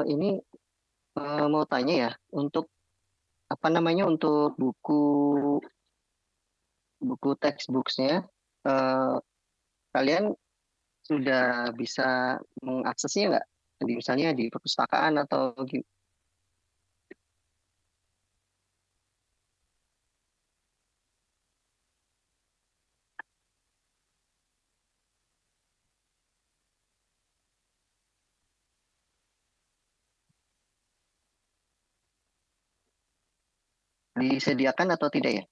ini mau tanya ya, untuk apa namanya untuk buku buku textbooksnya, eh, kalian sudah bisa mengaksesnya nggak? Misalnya di perpustakaan atau disediakan atau tidak ya?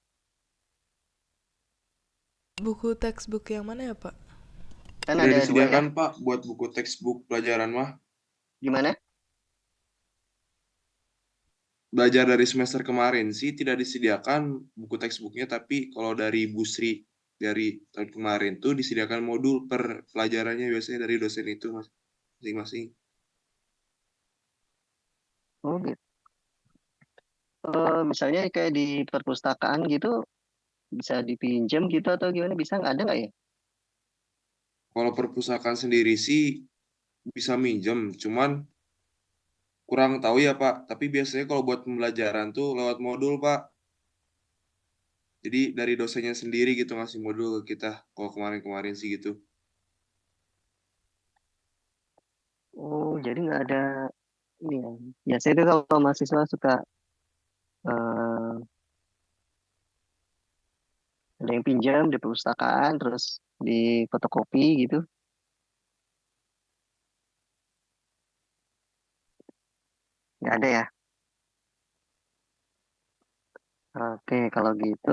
Buku textbook yang mana ya, Pak? Kan Tidak ada dua ya. disediakan Pak buat buku textbook pelajaran mah. Gimana? Belajar dari semester kemarin sih tidak disediakan buku textbooknya, tapi kalau dari Busri dari tahun kemarin tuh disediakan modul per pelajarannya biasanya dari dosen itu masing-masing. Oh gitu. Misalnya kayak di perpustakaan gitu bisa dipinjam gitu atau gimana? Bisa nggak ada nggak ya? Kalau perpustakaan sendiri sih bisa minjem, cuman kurang tahu ya Pak. Tapi biasanya kalau buat pembelajaran tuh lewat modul Pak. Jadi dari dosennya sendiri gitu ngasih modul ke kita. Kalau kemarin-kemarin sih gitu. Oh, jadi nggak ada ini ya. Biasanya itu kalau mahasiswa suka eh, ada yang pinjam di perpustakaan terus di fotokopi gitu. Nggak ada ya. Oke, kalau gitu.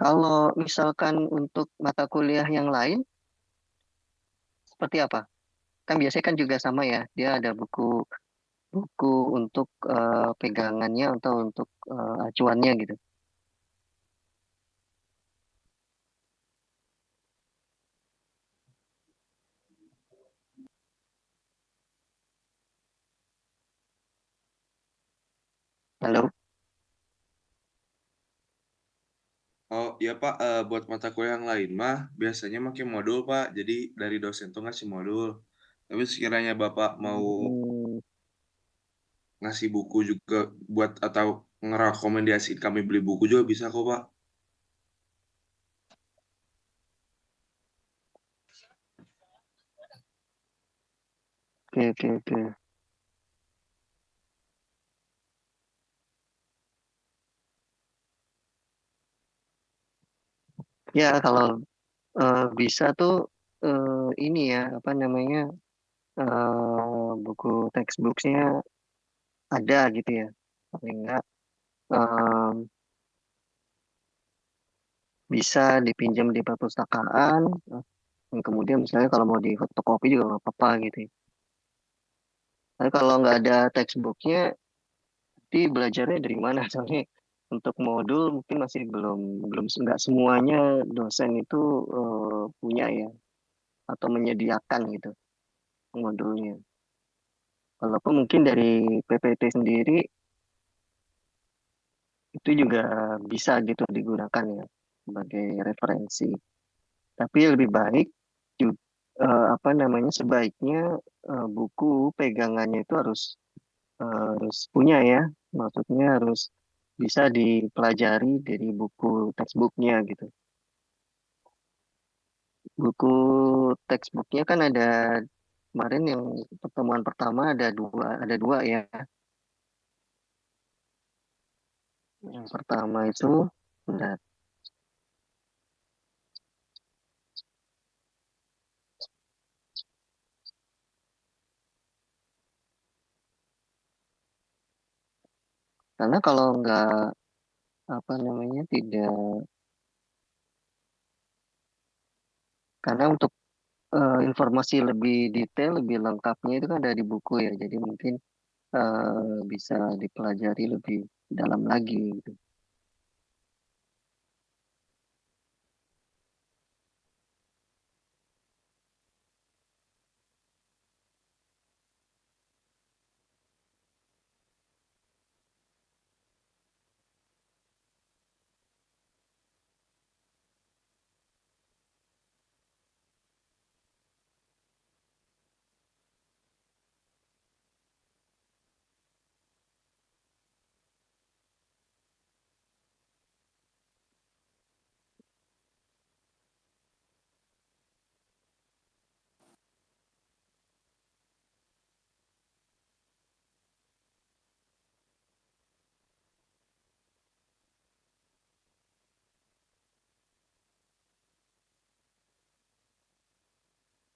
Kalau misalkan untuk mata kuliah yang lain, seperti apa? Kan biasanya kan juga sama ya, dia ada buku untuk pegangannya atau untuk acuannya gitu. Halo? Oh iya Pak, buat mata kuliah yang lain mah biasanya pakai modul Pak. Jadi dari dosen tuh ngasih modul. Tapi sekiranya Bapak mau Hmm, ngasih buku juga buat atau ngerekomendasiin kami beli buku juga bisa kok Pak. oke, oke, oke. Ya, kalau bisa tuh ini ya, apa namanya, buku textbooksnya ada gitu ya. Paling enggak bisa dipinjam di perpustakaan. Kemudian misalnya kalau mau di fotokopi juga nggak apa-apa gitu ya. Tapi kalau nggak ada textbooknya, nanti belajarnya dari mana? Soalnya untuk modul mungkin masih belum belum nggak semuanya dosen itu punya ya atau menyediakan gitu modulnya. Walaupun mungkin dari PPT sendiri itu juga bisa gitu digunakan ya sebagai referensi. Tapi lebih baik apa namanya sebaiknya buku pegangannya itu harus harus punya ya, maksudnya harus bisa dipelajari dari buku textbooknya gitu. Buku textbooknya kan ada kemarin yang pertemuan pertama ada dua ya. Yang pertama itu bentar, karena kalau nggak apa namanya tidak karena untuk informasi lebih detail lebih lengkapnya itu kan ada di buku ya, jadi mungkin bisa dipelajari lebih dalam lagi gitu.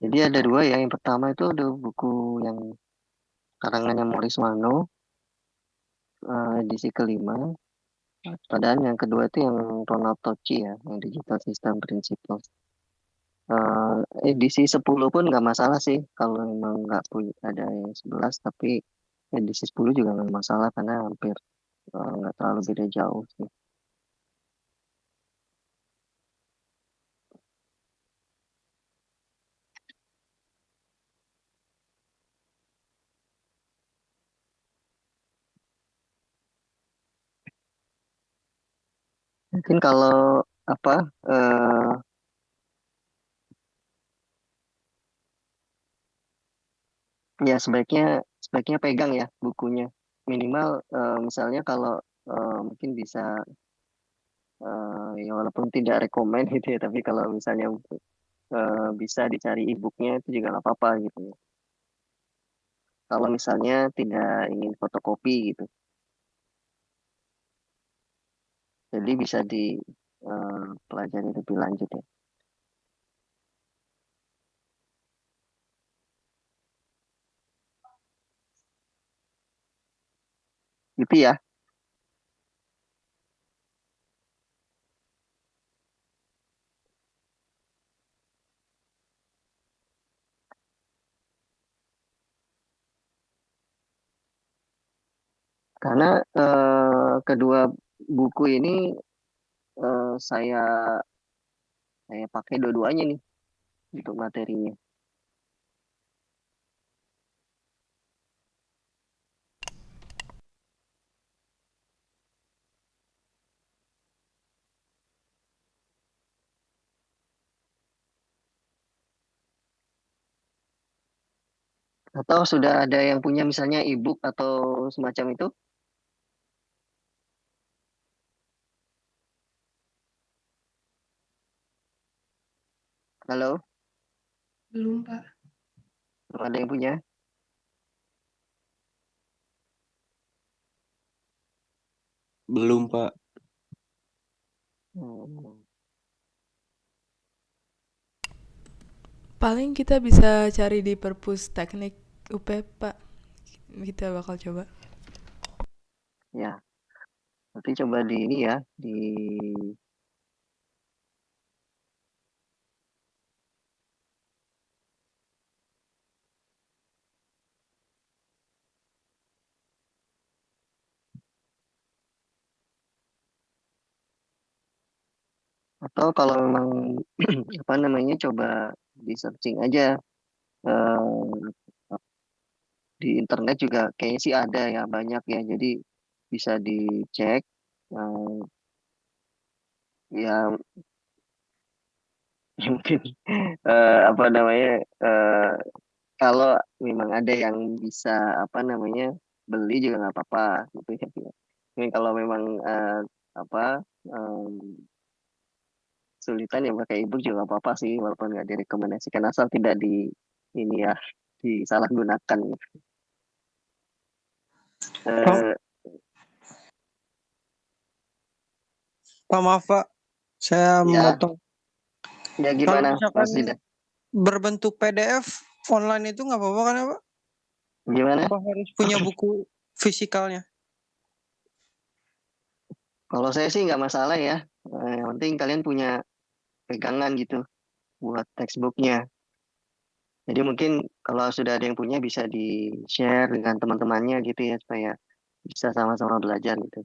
Jadi ada dua ya, yang pertama itu ada buku yang karangannya Morris Mano, edisi kelima. Padahal yang kedua itu yang Ronald Tocci ya, yang Digital System Principles. Edisi 10 pun nggak masalah sih, kalau memang nggak punya ada yang 11, tapi edisi 10 juga nggak masalah karena hampir nggak terlalu beda jauh sih. Mungkin kalau apa eh, ya sebaiknya sebaiknya pegang ya bukunya. Minimal misalnya kalau mungkin bisa ya walaupun tidak rekomen gitu ya, tapi kalau misalnya bisa dicari e-booknya itu juga nggak apa-apa gitu ya. Kalau misalnya tidak ingin fotokopi gitu, jadi bisa dipelajari lebih lanjut ya. Gitu ya, karena kedua buku ini saya pakai dua-duanya nih untuk materinya. Atau sudah ada yang punya misalnya e-book atau semacam itu? Halo, Belum, Pak. belum ada yang punya? Belum, Pak. Hmm. Paling kita bisa cari di perpus teknik UP, Pak. Kita bakal coba. Ya, nanti coba di ini ya, di atau kalau memang apa namanya coba di searching aja eh, di internet juga kayaknya sih ada ya banyak ya, jadi bisa dicek eh, ya mungkin apa namanya kalau memang ada yang bisa apa namanya beli juga nggak apa-apa gitu ya. Tapi kalau memang apa kesulitan ya pakai ebook juga nggak apa-apa sih, walaupun nggak direkomendasikan asal tidak di ini ya disalahgunakan. Pak, Eh, Pak, maaf Pak, saya ya, memotong. ya Kalau gimana misalkan Mas Dida? berbentuk PDF online itu nggak apa-apa kan ya Pak? Gimana? Apa harus punya buku fisikalnya? Kalau saya sih nggak masalah ya. Yang penting kalian punya pegangan gitu buat textbooknya. Jadi mungkin kalau sudah ada yang punya bisa di-share dengan teman-temannya gitu ya supaya bisa sama-sama belajar gitu.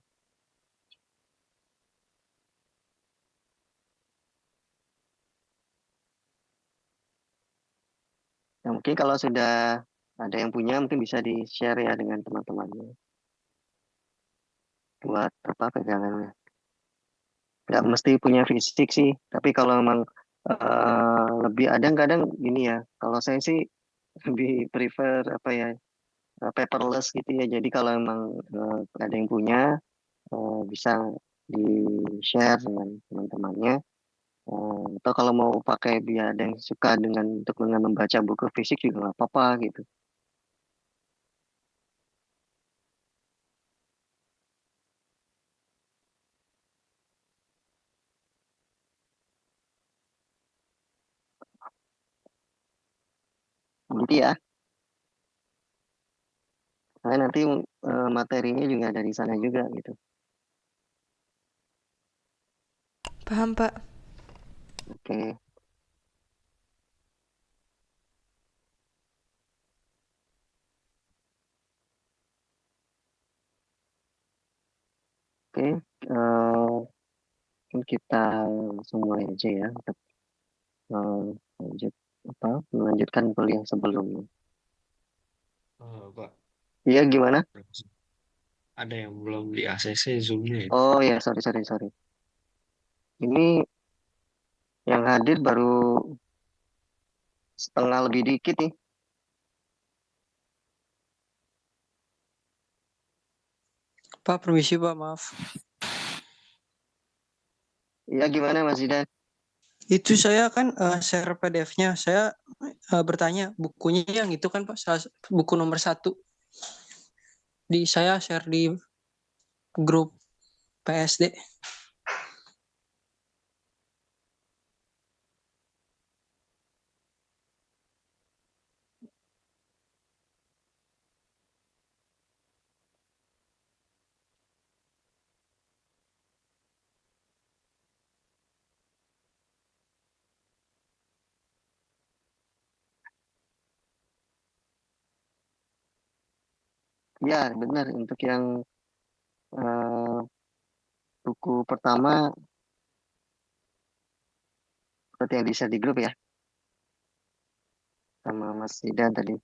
Nah, mungkin kalau sudah ada yang punya mungkin bisa di-share ya dengan teman-temannya buat apa pegangannya. Nggak mesti punya fisik sih, tapi kalau memang lebih ada kadang gini ya. Kalau saya sih lebih prefer apa ya paperless gitu ya. Jadi kalau memang ada yang punya bisa di-share dengan teman-temannya. Atau kalau mau pakai biar ada yang suka dengan membaca buku fisik juga nggak apa-apa gitu. Nanti ya, nanti materinya juga dari sana juga gitu. Paham, Pak. Oke, oke. Mungkin kita langsung mulai aja ya untuk eh, lanjut apa melanjutkan kuliah sebelumnya. Pak, Iya gimana? ada yang belum di ACC Zoom-nya ya? Oh ya, sorry sorry sorry. Ini yang hadir baru setengah lebih dikit nih. Pak, permisi Pak, maaf. Iya gimana Mas Zidan? Itu saya kan share PDF-nya. Saya bertanya bukunya yang itu kan Pak, buku nomor 1. Saya share di grup PSD. Ya benar untuk yang eh, buku pertama seperti yang di-share di grup ya sama Mas Zidan tadi.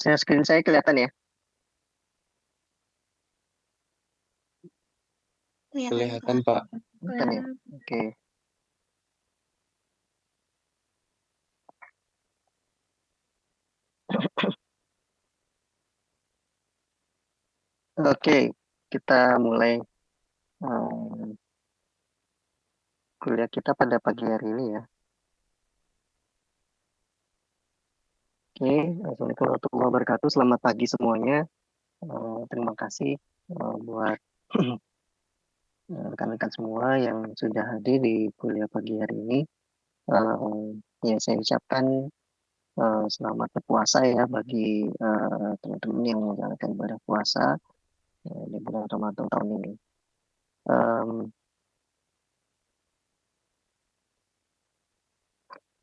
Share screen saya kelihatan ya? Kelihatan, Pak. Kelihatan ya? Oke. Oke, kita mulai kuliah kita pada pagi hari ini ya. Oke, Assalamualaikum warahmatullahi wabarakatuh. Selamat pagi semuanya. Terima kasih buat rekan-rekan semua yang sudah hadir di kuliah pagi hari ini. Ya, saya ucapkan selamat berpuasa ya bagi teman-teman yang menjalankan ibadah puasa di bulan Ramadan tahun ini. Em,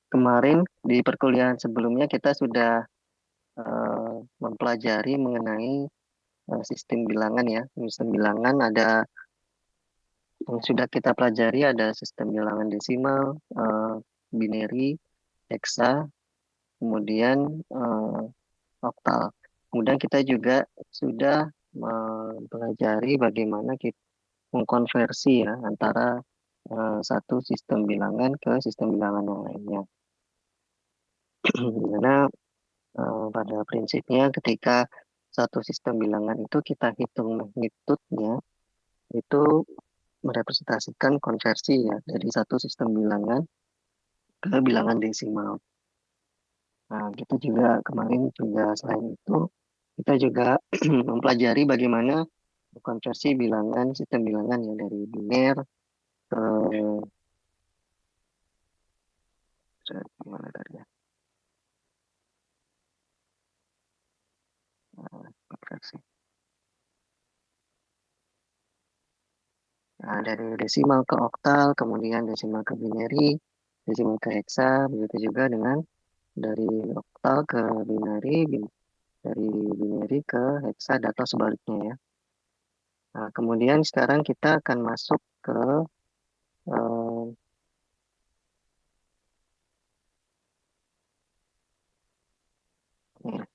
Kemarin di perkuliahan sebelumnya kita sudah mempelajari mengenai sistem bilangan ya. Sistem bilangan ada yang sudah kita pelajari ada sistem bilangan desimal, binary, heksa, kemudian oktal. Kemudian kita juga sudah mempelajari bagaimana kita mengkonversi ya antara satu sistem bilangan ke sistem bilangan yang lainnya. Karena pada prinsipnya ketika satu sistem bilangan itu kita hitung magnitudenya itu merepresentasikan konversi ya dari satu sistem bilangan ke bilangan desimal. Nah, kita juga kemarin juga selain itu kita juga mempelajari bagaimana konversi bilangan sistem bilangan ya dari biner ke gimana tadi ya? Konversi. Nah, dari desimal ke oktal, kemudian desimal ke binary, desimal ke heksa, begitu juga dengan dari oktal ke binary, dari binary ke heksa atau sebaliknya ya. Nah, kemudian sekarang kita akan masuk ke eh,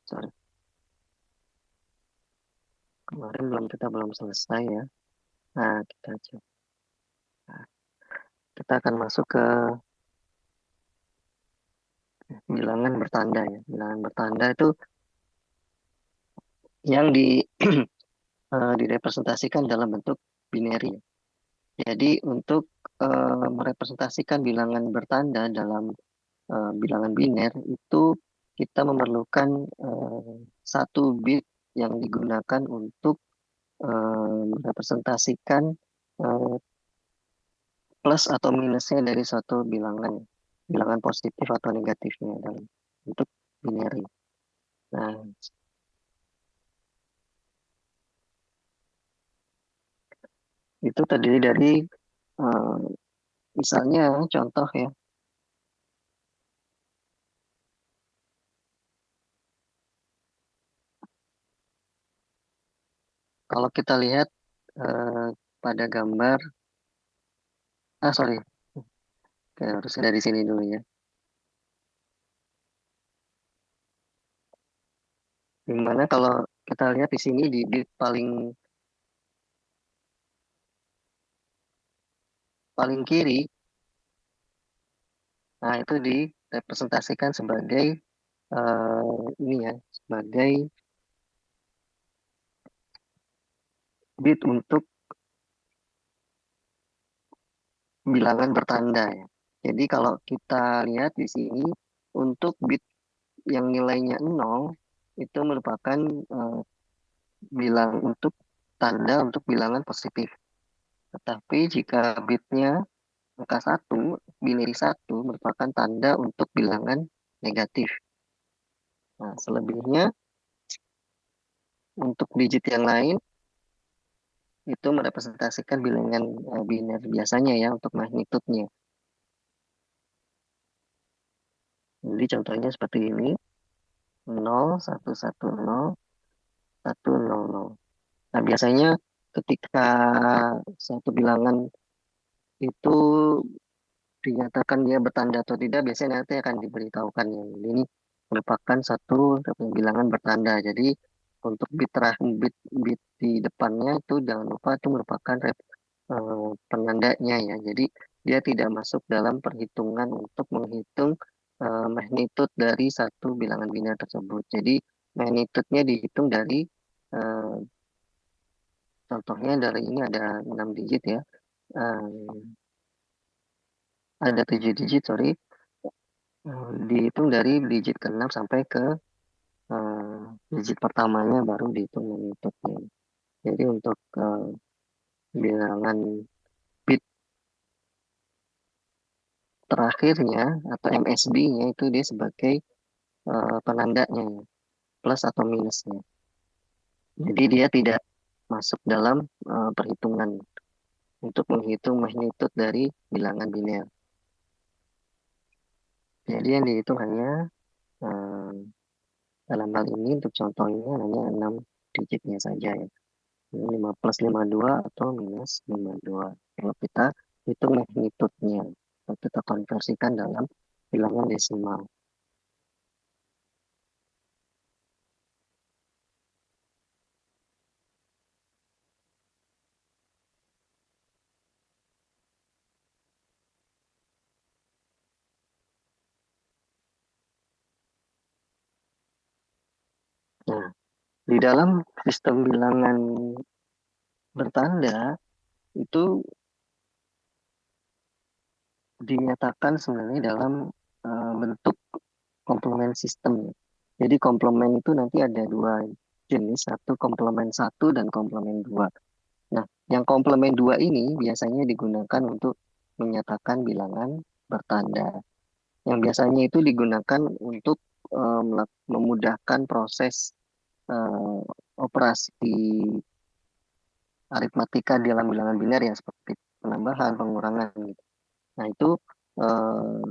sorry, kemarin kita belum selesai ya. Nah, nah, kita akan masuk ke bilangan bertanda ya. Bilangan bertanda itu yang direpresentasikan dalam bentuk binary. Jadi untuk merepresentasikan bilangan bertanda dalam bilangan biner itu kita memerlukan satu bit yang digunakan untuk merepresentasikan eh, plus atau minusnya dari suatu bilangan, bilangan positif atau negatifnya dalam bentuk binary. Nah, itu terdiri dari eh, misalnya contoh ya, kalau kita lihat eh, pada gambar, sorry, oke, harus dari sini dulu ya. Dimana kalau kita lihat di sini di bit paling kiri, nah itu direpresentasikan sebagai ini ya, sebagai bit untuk bilangan bertanda ya. Jadi kalau kita lihat di sini untuk bit yang nilainya 0 itu merupakan bilang untuk tanda untuk bilangan positif. Tetapi jika bitnya angka 1, binary 1 merupakan tanda untuk bilangan negatif. Nah, selebihnya untuk digit yang lain itu merepresentasikan bilangan biner biasanya ya untuk magnitudenya. Jadi contohnya seperti ini, 0, 1, 1, 0, 1, 0, 0. Nah, biasanya ketika satu bilangan itu dinyatakan dia bertanda atau tidak, biasanya nanti akan diberitahukan yang ini merupakan satu bilangan bertanda. Jadi untuk bit di depannya itu jangan lupa itu merupakan penandanya ya. Jadi dia tidak masuk dalam perhitungan untuk menghitung magnitude dari satu bilangan biner tersebut. Jadi magnitude-nya dihitung dari eh, contohnya dari ini ada 6 digit ya. Ada 7 digit, sorry. Dihitung dari digit ke-6 sampai ke digit pertamanya baru dihitung magnitude-nya. Jadi untuk bilangan bit terakhirnya atau MSB-nya itu dia sebagai penandanya, plus atau minusnya. Jadi dia tidak masuk dalam perhitungan untuk menghitung magnitude dari bilangan biner. Jadi yang dihitung hanya dalam hal ini untuk contoh ini hanya 6 digitnya saja ya. 5 plus 52 atau minus 52. Kalau kita hitung magnitude-nya, kita konversikan dalam bilangan desimal. Nah, di dalam sistem bilangan bertanda itu dinyatakan sebenarnya dalam bentuk komplement sistem. Jadi komplement itu nanti ada dua jenis, satu komplement satu dan komplement dua. Nah, yang komplement dua ini biasanya digunakan untuk menyatakan bilangan bertanda. Yang biasanya itu digunakan untuk memudahkan proses eh, operasi aritmatika dalam bilangan biner ya seperti penambahan, pengurangan gitu. Nah, itu eh,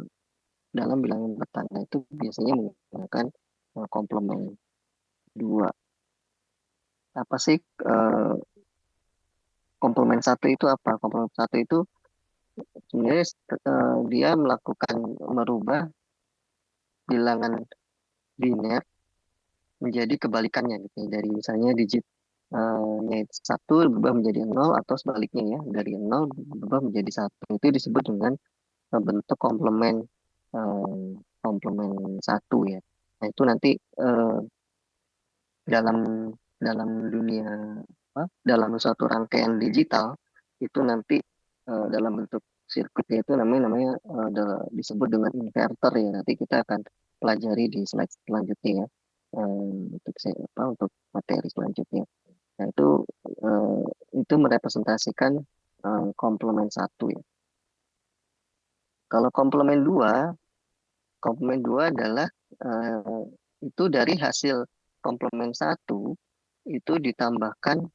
dalam bilangan bertanda itu biasanya menggunakan komplement dua. Apa sih komplement satu itu apa? Komplement satu itu sebenarnya dia melakukan merubah bilangan biner menjadi kebalikannya gitu ya. Dari misalnya digit nya itu satu berubah menjadi nol atau sebaliknya ya dari nol berubah menjadi satu itu disebut dengan bentuk komplement eh, komplement satu ya. Nah itu nanti eh, dalam dalam dunia dalam suatu rangkaian digital itu nanti dalam bentuk sirkuitnya itu namanya disebut dengan inverter ya. Nanti kita akan pelajari di slide selanjutnya ya. Untuk untuk materi selanjutnya. Nah, eh, itu merepresentasikan komplement satu ya. Kalau komplement dua adalah eh, itu dari hasil komplement satu itu ditambahkan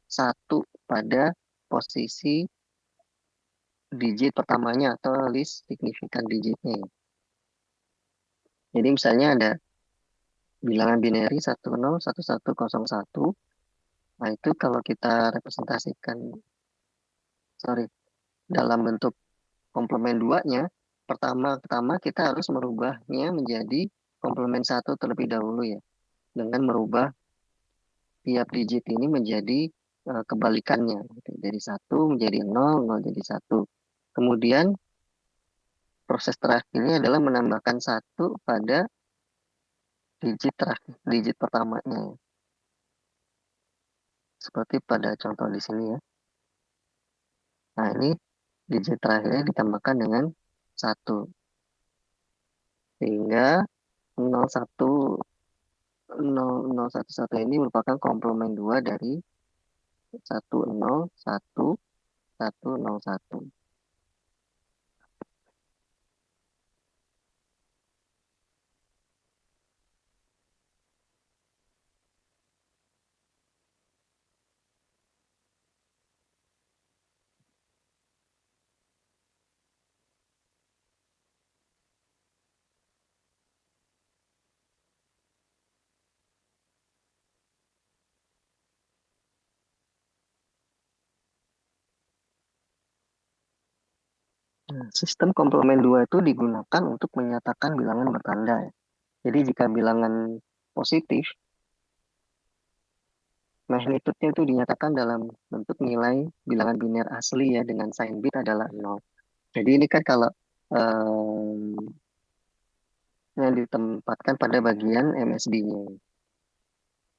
satu pada posisi digit pertamanya atau list signifikan digitnya. Jadi misalnya ada bilangan binary 101101. Nah, itu kalau kita representasikan, sorry, dalam bentuk komplement duanya, pertama kita harus merubahnya menjadi komplement satu terlebih dahulu ya, dengan merubah tiap digit ini menjadi kebalikannya, gitu. Dari satu menjadi nol, nol jadi satu. Kemudian proses terakhirnya adalah menambahkan satu pada digit terakhir, digit pertamanya, seperti pada contoh di sini ya. Nah, ini digit terakhirnya ditambahkan dengan satu sehingga 01 0011 ini merupakan komplement dua dari 101101. Nah, sistem komplement dua itu digunakan untuk menyatakan bilangan bertanda ya. Jadi jika bilangan positif, magnitudenya itu dinyatakan dalam bentuk nilai bilangan biner asli ya dengan sign bit adalah 0. Jadi ini kan kalau yang ditempatkan pada bagian MSB-nya.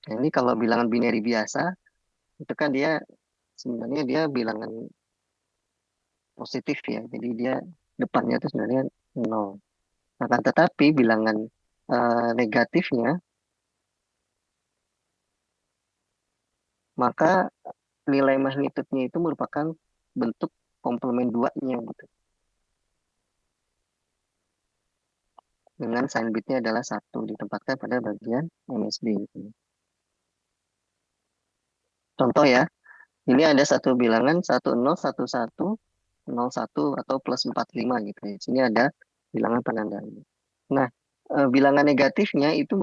Nah, ini kalau bilangan binary biasa, itu kan dia sebenarnya dia bilangan positif ya. Jadi dia depannya itu sebenarnya 0. Akan tetapi bilangan negatifnya, maka nilai magnitudnya itu merupakan bentuk komplement 2-nya gitu. Dengan sign bitnya adalah 1 ditempatkan pada bagian MSB. Gitu. Contoh ya, ini ada satu bilangan 101101 atau plus 45 gitu ya. Sini ada bilangan penandanya. Nah, bilangan negatifnya itu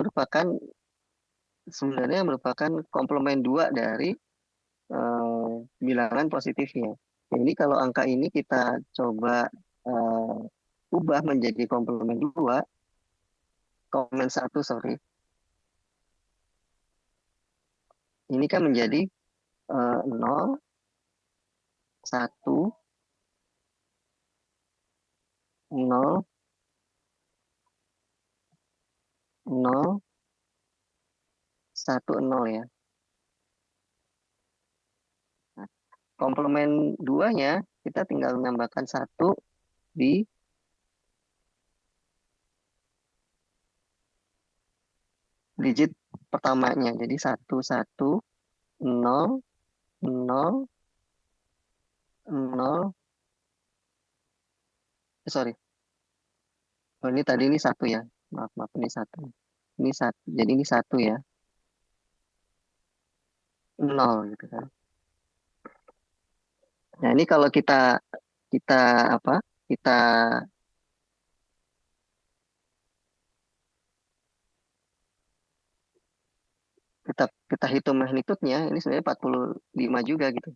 sebenarnya merupakan komplement 2 dari bilangan positifnya. Jadi kalau angka ini kita coba ubah menjadi komplement 2, komplement 1 sorry. Ini kan menjadi 0, 1, 0, 0, 1, 0 ya. Nah, komplement 2-nya kita tinggal menambahkan 1 di digit pertamanya. Jadi 1, 1, 0, 0, 0, sorry. Oh, ini tadi ini 1 ya. Maaf, maaf ini 1. Ini 1. Jadi ini 1 ya. 0 gitu kan. Nah, ini kalau kita apa? Kita kita kita hitung magnitudenya, ini sebenarnya 45 juga gitu.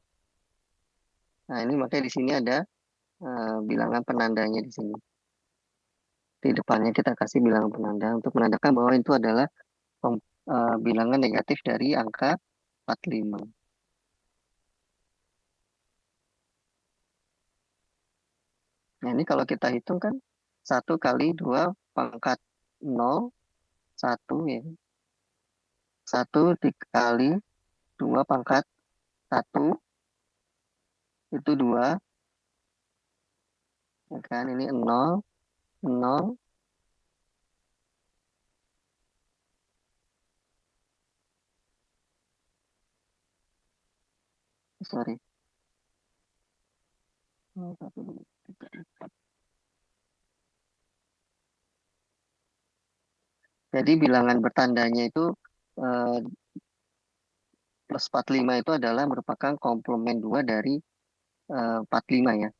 Nah, ini makanya di sini ada bilangan penandanya di sini. Di depannya kita kasih bilangan penanda untuk menandakan bahwa itu adalah bilangan negatif dari angka 45. Nah, ini kalau kita hitung kan 1 kali 2 pangkat 0, 1 ya. 1 dikali 2 pangkat 1, itu 2. Ya kan, ini 0, 0, sorry. 0, 1, 2, 3, 4. Jadi bilangan bertandanya itu plus 45 itu adalah merupakan komplement 2 dari 45 ya.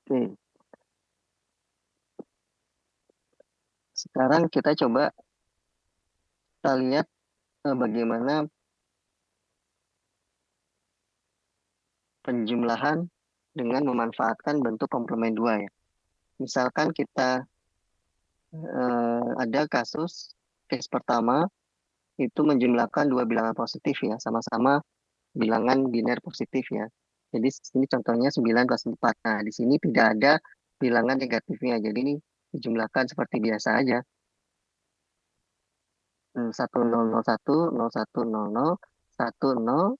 Oke. Sekarang kita coba kita lihat bagaimana penjumlahan dengan memanfaatkan bentuk komplement 2 ya. Misalkan kita ada case pertama itu menjumlahkan dua bilangan positif ya, sama-sama bilangan biner positif ya. Jadi ini contohnya 9 plus 4. Nah, di sini tidak ada bilangan negatifnya. Jadi ini dijumlahkan seperti biasa aja. 1001, 0100, 10,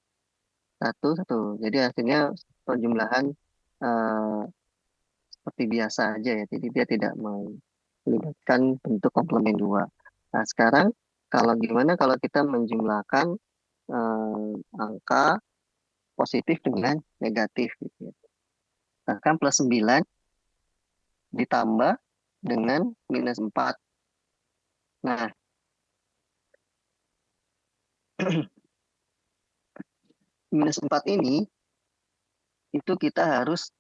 1. Jadi hasilnya penjumlahan eh, seperti biasa aja ya. Jadi dia tidak melibatkan bentuk komplement 2. Nah, sekarang gimana kalau kita menjumlahkan angka positif dengan negatif gitu ya. Nah, kan plus 9 ditambah dengan minus 4. Nah, minus 4 ini itu kita harus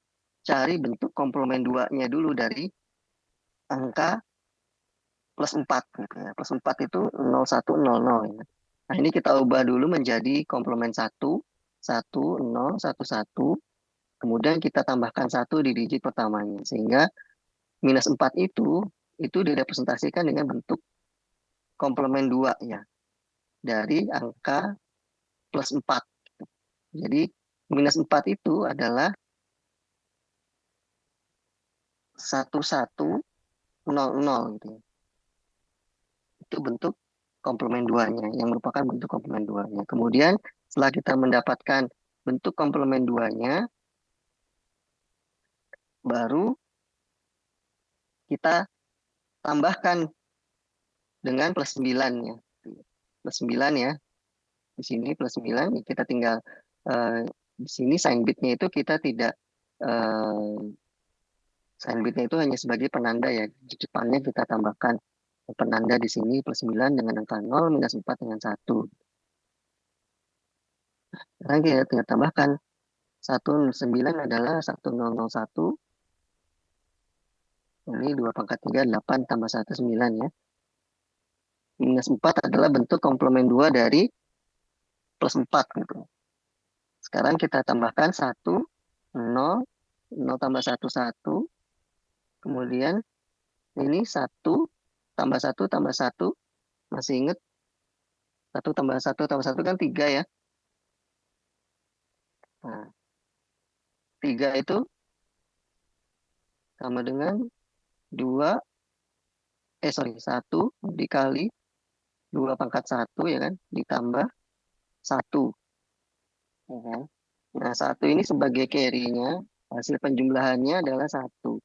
cari bentuk komplement 2-nya dulu dari angka plus 4 gitu ya. Plus 4 itu 0100 ya. Nah, ini kita ubah dulu menjadi komplement 1, 1, 0, 1, 1. Kemudian kita tambahkan 1 di digit pertamanya. Sehingga minus 4 itu direpresentasikan dengan bentuk komplement 2 ya. Dari angka plus 4. Jadi minus 4 itu adalah 1100 gitu ya. Itu bentuk komplement 2-nya, yang merupakan bentuk komplement 2-nya. Kemudian setelah kita mendapatkan bentuk komplement 2-nya, baru kita tambahkan dengan plus 9 ya. Plus 9 ya. Di sini plus 9, kita tinggal di sini sign bit-nya itu kita tidak sign bit-nya itu hanya sebagai penanda ya. Di depannya kita tambahkan penanda di sini plus 9 dengan angka 0, minus 4 dengan 1. Sekarang kita tinggal tambahkan 19 adalah 1001. Ini 2 pangkat 3, 8 tambah 1, 9 ya. Minus 4 adalah bentuk komplement 2 dari plus 4 gitu. Sekarang kita tambahkan 1, 0, 0 tambah 1, 1. Kemudian ini 1 tambah 1 tambah 1. Masih ingat 1 tambah 1 tambah 1 kan 3 ya. Nah, 3 itu sama dengan 2, 1 dikali 2 pangkat 1 ya kan, ditambah 1. Ya kan? Nah, 1 ini sebagai carry-nya, hasil penjumlahannya adalah 1.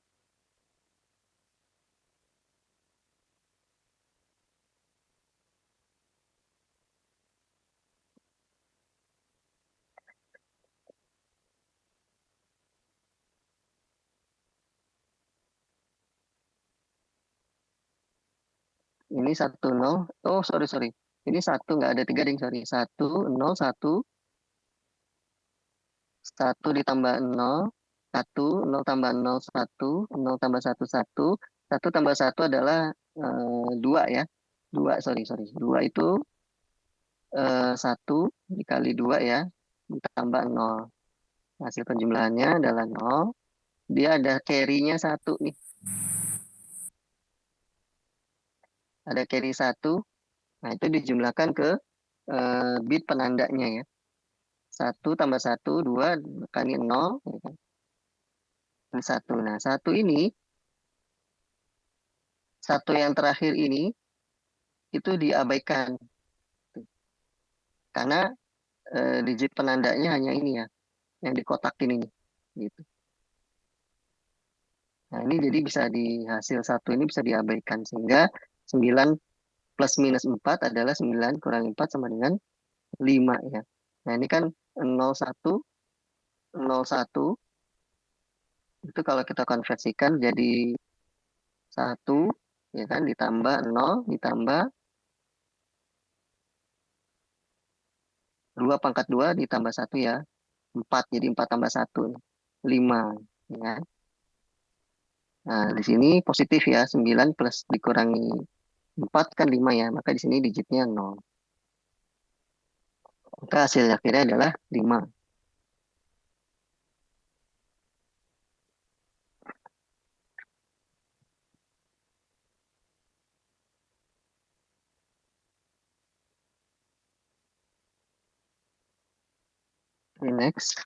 Ini 1, 0. Oh, sorry. Ini 1, nggak ada 3 ding, sorry. 1, 0, 1. 1 ditambah 0. 1, 0 tambah 0, 1. 0 tambah 1, 1. 1 tambah 1 adalah 2 ya. 2, sorry. 2 itu 1 dikali 2 ya. Ditambah 0. Hasil penjumlahannya adalah 0. Dia ada carry-nya 1 nih. Ada carry 1. Nah, itu dijumlahkan ke bit penandanya ya. 1 tambah 1, 2 kali 0. Ya kan? 1. Nah, 1 ini, 1 yang terakhir ini, itu diabaikan. Karena digit penandanya hanya ini ya, yang dikotakin ini. Gitu. Nah, ini jadi bisa di hasil 1 ini bisa diabaikan. Sehingga 9 plus minus 4 adalah 9 kurang 4 sama dengan 5 ya. Nah, ini kan 01, 01. Itu kalau kita konversikan jadi 1 ya kan, ditambah 0 ditambah 2 pangkat 2 ditambah 1 ya. 4, jadi 4 tambah 1 5 ya. Nah, di sini positif ya, 9 plus dikurangi 4 kan 5 ya, maka di sini digitnya 0. Maka hasil akhirnya adalah 5. Okay, next.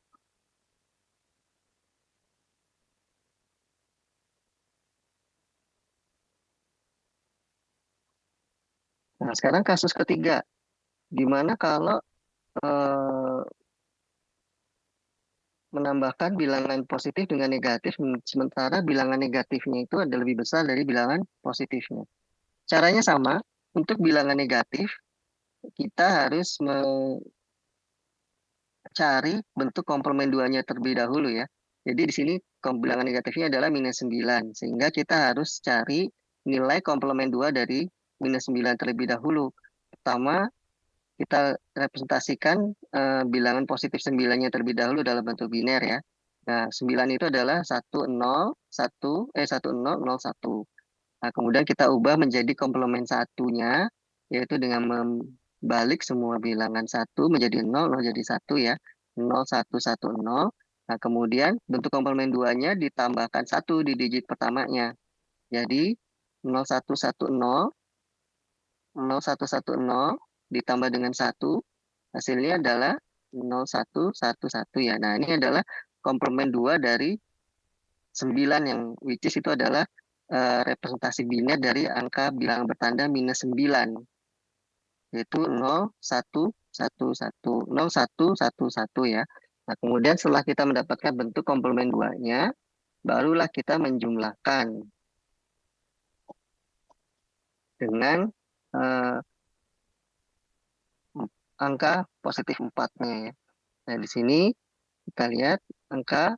Nah, sekarang kasus ketiga. Gimana kalau menambahkan bilangan positif dengan negatif, sementara bilangan negatifnya itu ada lebih besar dari bilangan positifnya. Caranya sama, untuk bilangan negatif, kita harus mencari bentuk komplement 2-nya terlebih dahulu ya. Jadi di sini bilangan negatifnya adalah minus 9, sehingga kita harus cari nilai komplement 2 dari minus 9 terlebih dahulu. Pertama, kita representasikan bilangan positif 9-nya terlebih dahulu dalam bentuk biner ya. Nah, 9 itu adalah 1, 0, 1, 0, 0, 1. Nah, kemudian kita ubah menjadi komplement satunya, yaitu dengan membalik semua bilangan 1 menjadi 0, 0 jadi 1 ya. 0, 1, 1, 0. Nah, kemudian bentuk komplement 2-nya ditambahkan 1 di digit pertamanya. Jadi 0, 1, 1, 0, 0, 1, 1, 0 ditambah dengan 1, hasilnya adalah 0, 1, 1, 1 ya. Nah, ini adalah komplement 2 dari 9 yang which is itu adalah representasi biner dari angka bilangan bertanda minus 9, yaitu 0, 1, 1, 1, 0, 1, 1, 1 ya. Nah, kemudian setelah kita mendapatkan bentuk komplement 2-nya, barulah kita menjumlahkan dengan eh, angka positif 4-nya ya. Nah, di sini kita lihat angka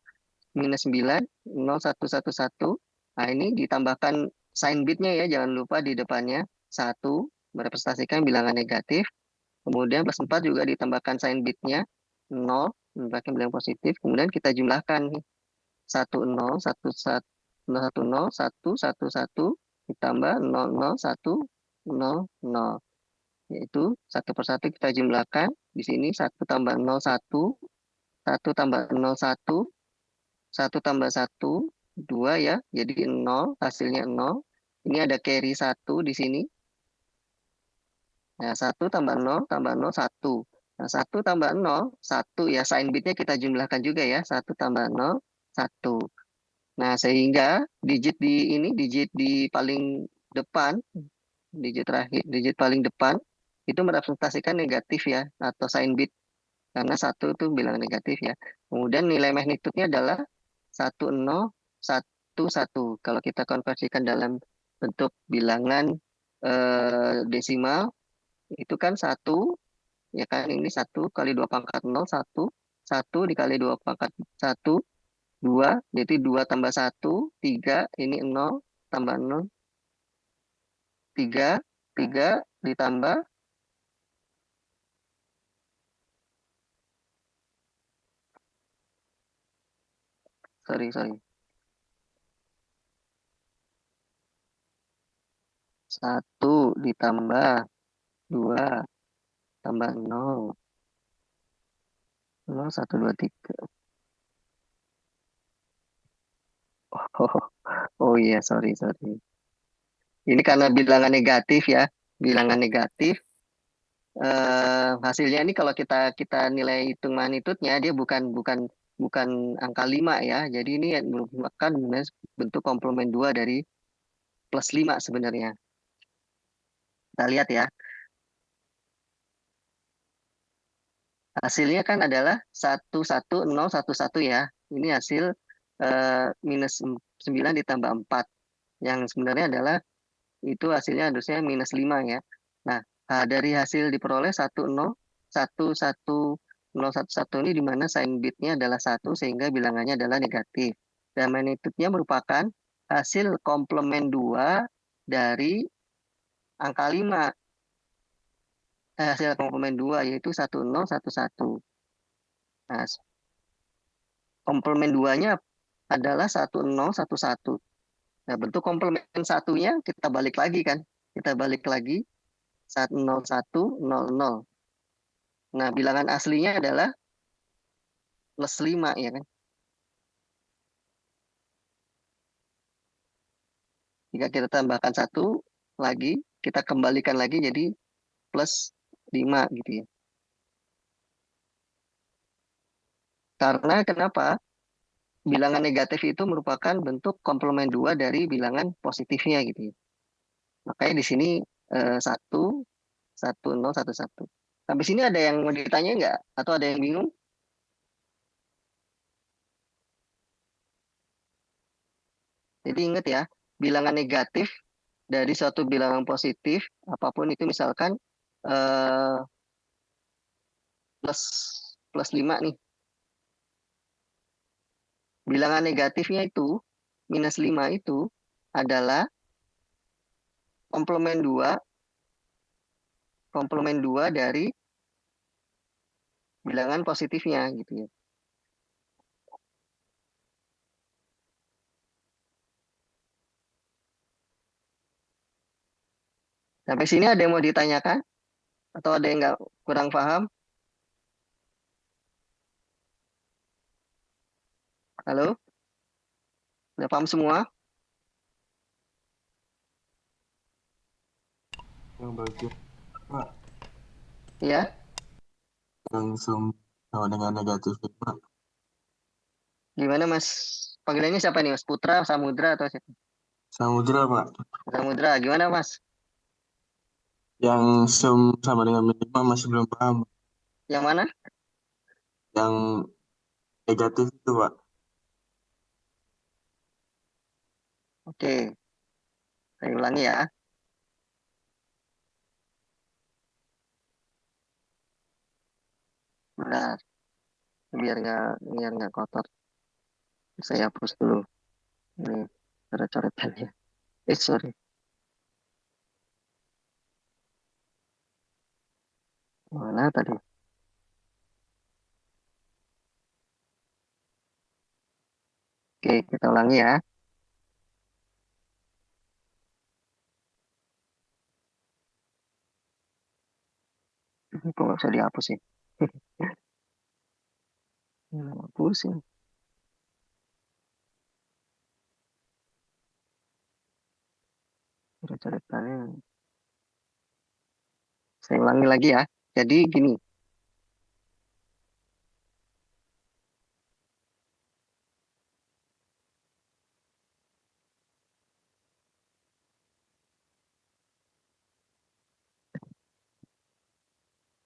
minus 9, 0, 1, 1, 1. Nah, ini ditambahkan sign bitnya ya, jangan lupa di depannya 1 merepresentasikan bilangan negatif. Kemudian plus 4 juga ditambahkan sign bitnya 0, menambahkan bilangan positif. Kemudian kita jumlahkan 1, 0, 1, 1, 0, 1, 0, 1, 1, 1, ditambah 0, 0, 1, 0, 0. Yaitu satu persatu kita jumlahkan. Di sini 1 tambah 0, 1, 1 tambah 0, 1, 1 tambah 1, 2 ya, jadi 0, hasilnya 0. Ini ada carry 1 di sini. Nah, 1 tambah 0, 1. Nah, 1 tambah 0, 1 ya, sign bitnya kita jumlahkan juga ya, 1 tambah 0, 1. Nah, sehingga digit di paling depan, digit terakhir, digit paling depan, itu merepresentasikan negatif ya, atau sign bit. Karena 1 itu bilangan negatif ya. Kemudian nilai magnitudenya adalah 1, 0, 1, 1. Kalau kita konversikan dalam bentuk bilangan desimal, itu kan 1, ya kan ini 1 kali 2 pangkat 0, 1. 1 dikali 2 pangkat 1, 2. Jadi 2 tambah 1, 3. Ini 0 tambah 0, 3. 3 ditambah, sorry. 1 ditambah 2 tambah 0. 0, 1, 2, 3. Oh, oh iya, sorry. Ini karena bilangan negatif ya. Bilangan negatif. Hasilnya ini kalau kita kita nilai hitung magnitudenya dia bukan angka 5 ya. Jadi ini merupakan bentuk komplement 2 dari plus 5 sebenarnya. Kita lihat ya. Hasilnya kan adalah 11011 ya. Ini hasil minus 9 ditambah 4. Yang sebenarnya adalah itu hasilnya harusnya minus 5 ya. Nah, dari hasil diperoleh 1011011 ini di mana sign bitnya adalah 1 sehingga bilangannya adalah negatif. Dan magnitudenya merupakan hasil komplement 2 dari angka 5. Hasil komplement 2 yaitu 1011. Nah, komplement 2-nya adalah 1011. Nah, bentuk komplement satunya kita balik lagi kan. Kita balik lagi 10100. Nah, bilangan aslinya adalah plus 5 ya kan. Jika kita tambahkan 1 lagi, kita kembalikan lagi jadi plus 5 gitu ya. Karena kenapa? Bilangan negatif itu merupakan bentuk komplement 2 dari bilangan positifnya gitu ya. Makanya di sini 1, 1, 0, 1, 1. Sampai sini ada yang mau ditanya nggak? Atau ada yang bingung? Jadi ingat ya, bilangan negatif dari suatu bilangan positif, apapun itu misalkan eh, plus plus 5 nih. Bilangan negatifnya itu, minus 5 itu adalah komplement 2 dari bilangan positifnya gitu ya. Sampai sini ada yang mau ditanyakan? Atau ada yang nggak kurang paham? Halo? Udah paham semua? Yang bagian Pak, Ya? yang sama dengan negatif Pak. Gimana Mas? Panggilannya siapa nih Mas? Putra, Samudra atau siapa? Samudra Pak, Samudra, gimana Mas? yang sama dengan minimal masih belum paham. Yang mana? Yang negatif itu Pak. Oke, saya ulangi ya. Bentar, biar nggak kotor. Saya hapus dulu. Ini coret-coretannya. Sorry. Mana tadi? Oke, kita ulangi ya. Ini kok nggak bisa dihapus ya? Pusing. Coret-coretannya. Saya ulangi lagi ya. Jadi gini,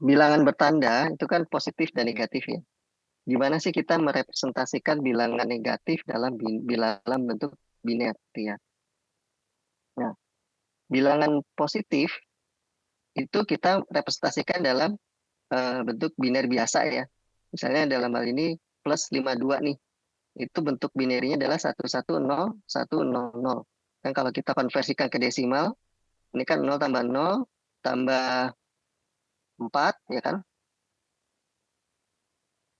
bilangan bertanda itu kan positif dan negatif ya. Gimana sih kita merepresentasikan bilangan negatif dalam bentuk biner gitu ya. Nah, bilangan positif itu kita representasikan dalam bentuk biner biasa ya. Misalnya dalam hal ini plus 52 nih. Itu bentuk binerinya adalah 110 100. Dan kalau kita konversikan ke desimal, ini kan 0 tambah 0 tambah 4 ya kan?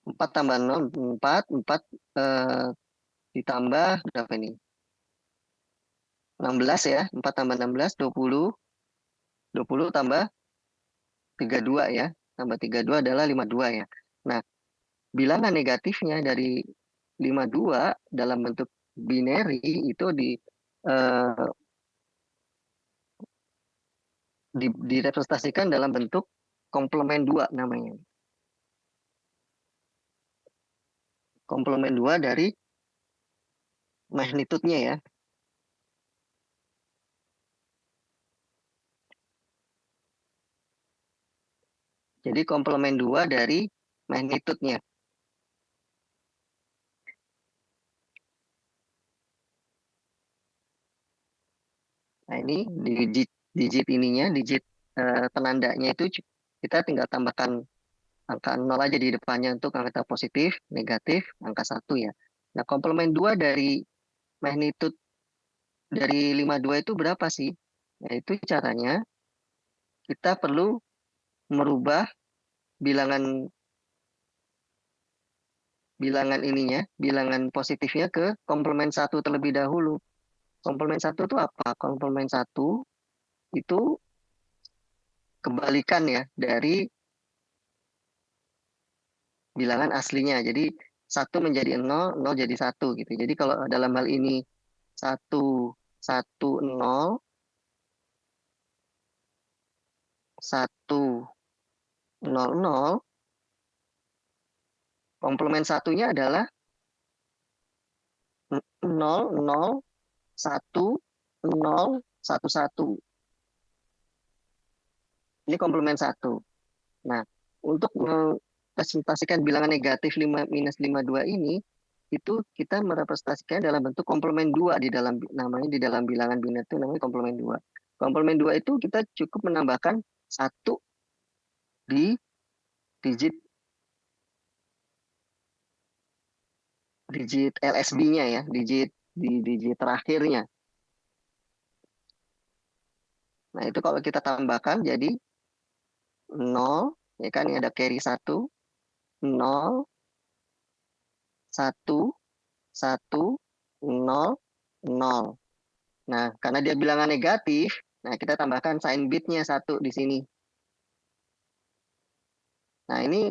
4 tambah 0 4 4 ditambah berapa ini? 16 ya. 4 tambah 16 20. 20 tambah 32 ya. Tambah 32 adalah 52 ya. Nah, bilangan negatifnya dari 52 dalam bentuk binary itu eh, direpresentasikan dalam bentuk komplement 2 namanya. Komplement 2 dari magnitudenya ya. Jadi komplement 2 dari magnitudenya. Nah, ini digit ininya, digit penandanya itu kita tinggal tambahkan angka 0 aja di depannya untuk angka positif, negatif, angka 1 ya. Nah, komplement 2 dari magnitud dari 52 itu berapa sih? Nah, itu caranya kita perlu merubah bilangan bilangan ininya, bilangan positifnya ke komplement 1 terlebih dahulu. Komplement 1 itu apa? Komplement 1 itu kebalikan ya dari bilangan aslinya. Jadi 1 menjadi 0, 0 jadi 1 gitu. Jadi kalau dalam hal ini 1 1 0 1 0 0, komplement satunya adalah 0 0 1 0 1 1. Ini komplement 1. Nah, untuk merepresentasikan bilangan negatif 5 minus 52 ini, itu kita merepresentasikan dalam bentuk komplement 2 di dalam namanya di dalam bilangan biner itu namanya komplement 2. Komplement 2 itu kita cukup menambahkan 1 di digit digit LSB-nya ya, digit terakhirnya. Nah, itu kalau kita tambahkan jadi 0, ya kan, ini ada carry 1, 0, 1, 1, 0, 0. Nah, karena dia bilangan negatif, Nah, kita tambahkan sign bitnya 1 di sini. Nah, ini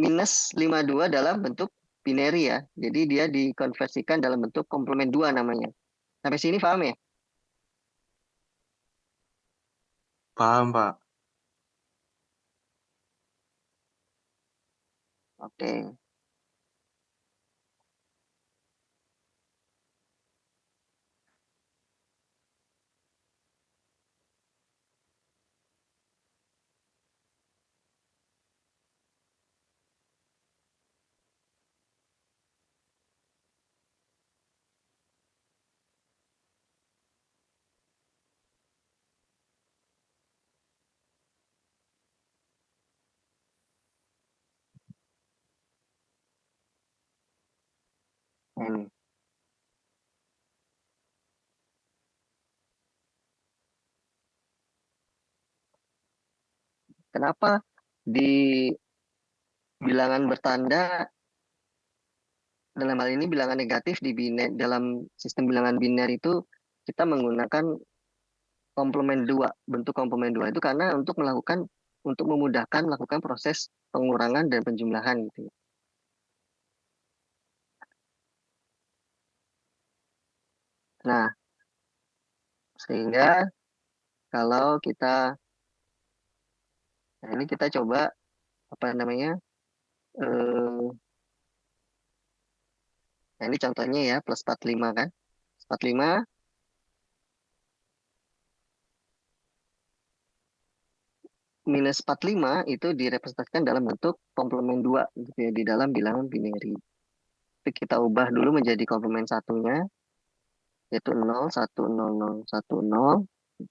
minus 52 dalam bentuk binary ya. Jadi dia dikonversikan dalam bentuk komplement 2 namanya. Sampai sini paham ya? Paham, Pak. Oke. Ini. Kenapa di bilangan bertanda dalam hal ini bilangan negatif di dalam sistem bilangan biner itu kita menggunakan komplement 2, bentuk komplement 2 itu karena untuk memudahkan melakukan proses pengurangan dan penjumlahan gitu. Nah, sehingga kalau ini kita coba apa namanya? Nah, ini contohnya ya plus 45 kan. 45 minus 45 itu direpresentasikan dalam bentuk komplement 2 gitu ya di dalam bilangan binary. Itu kita ubah dulu menjadi komplement satunya yaitu 0 1 0 0 1 0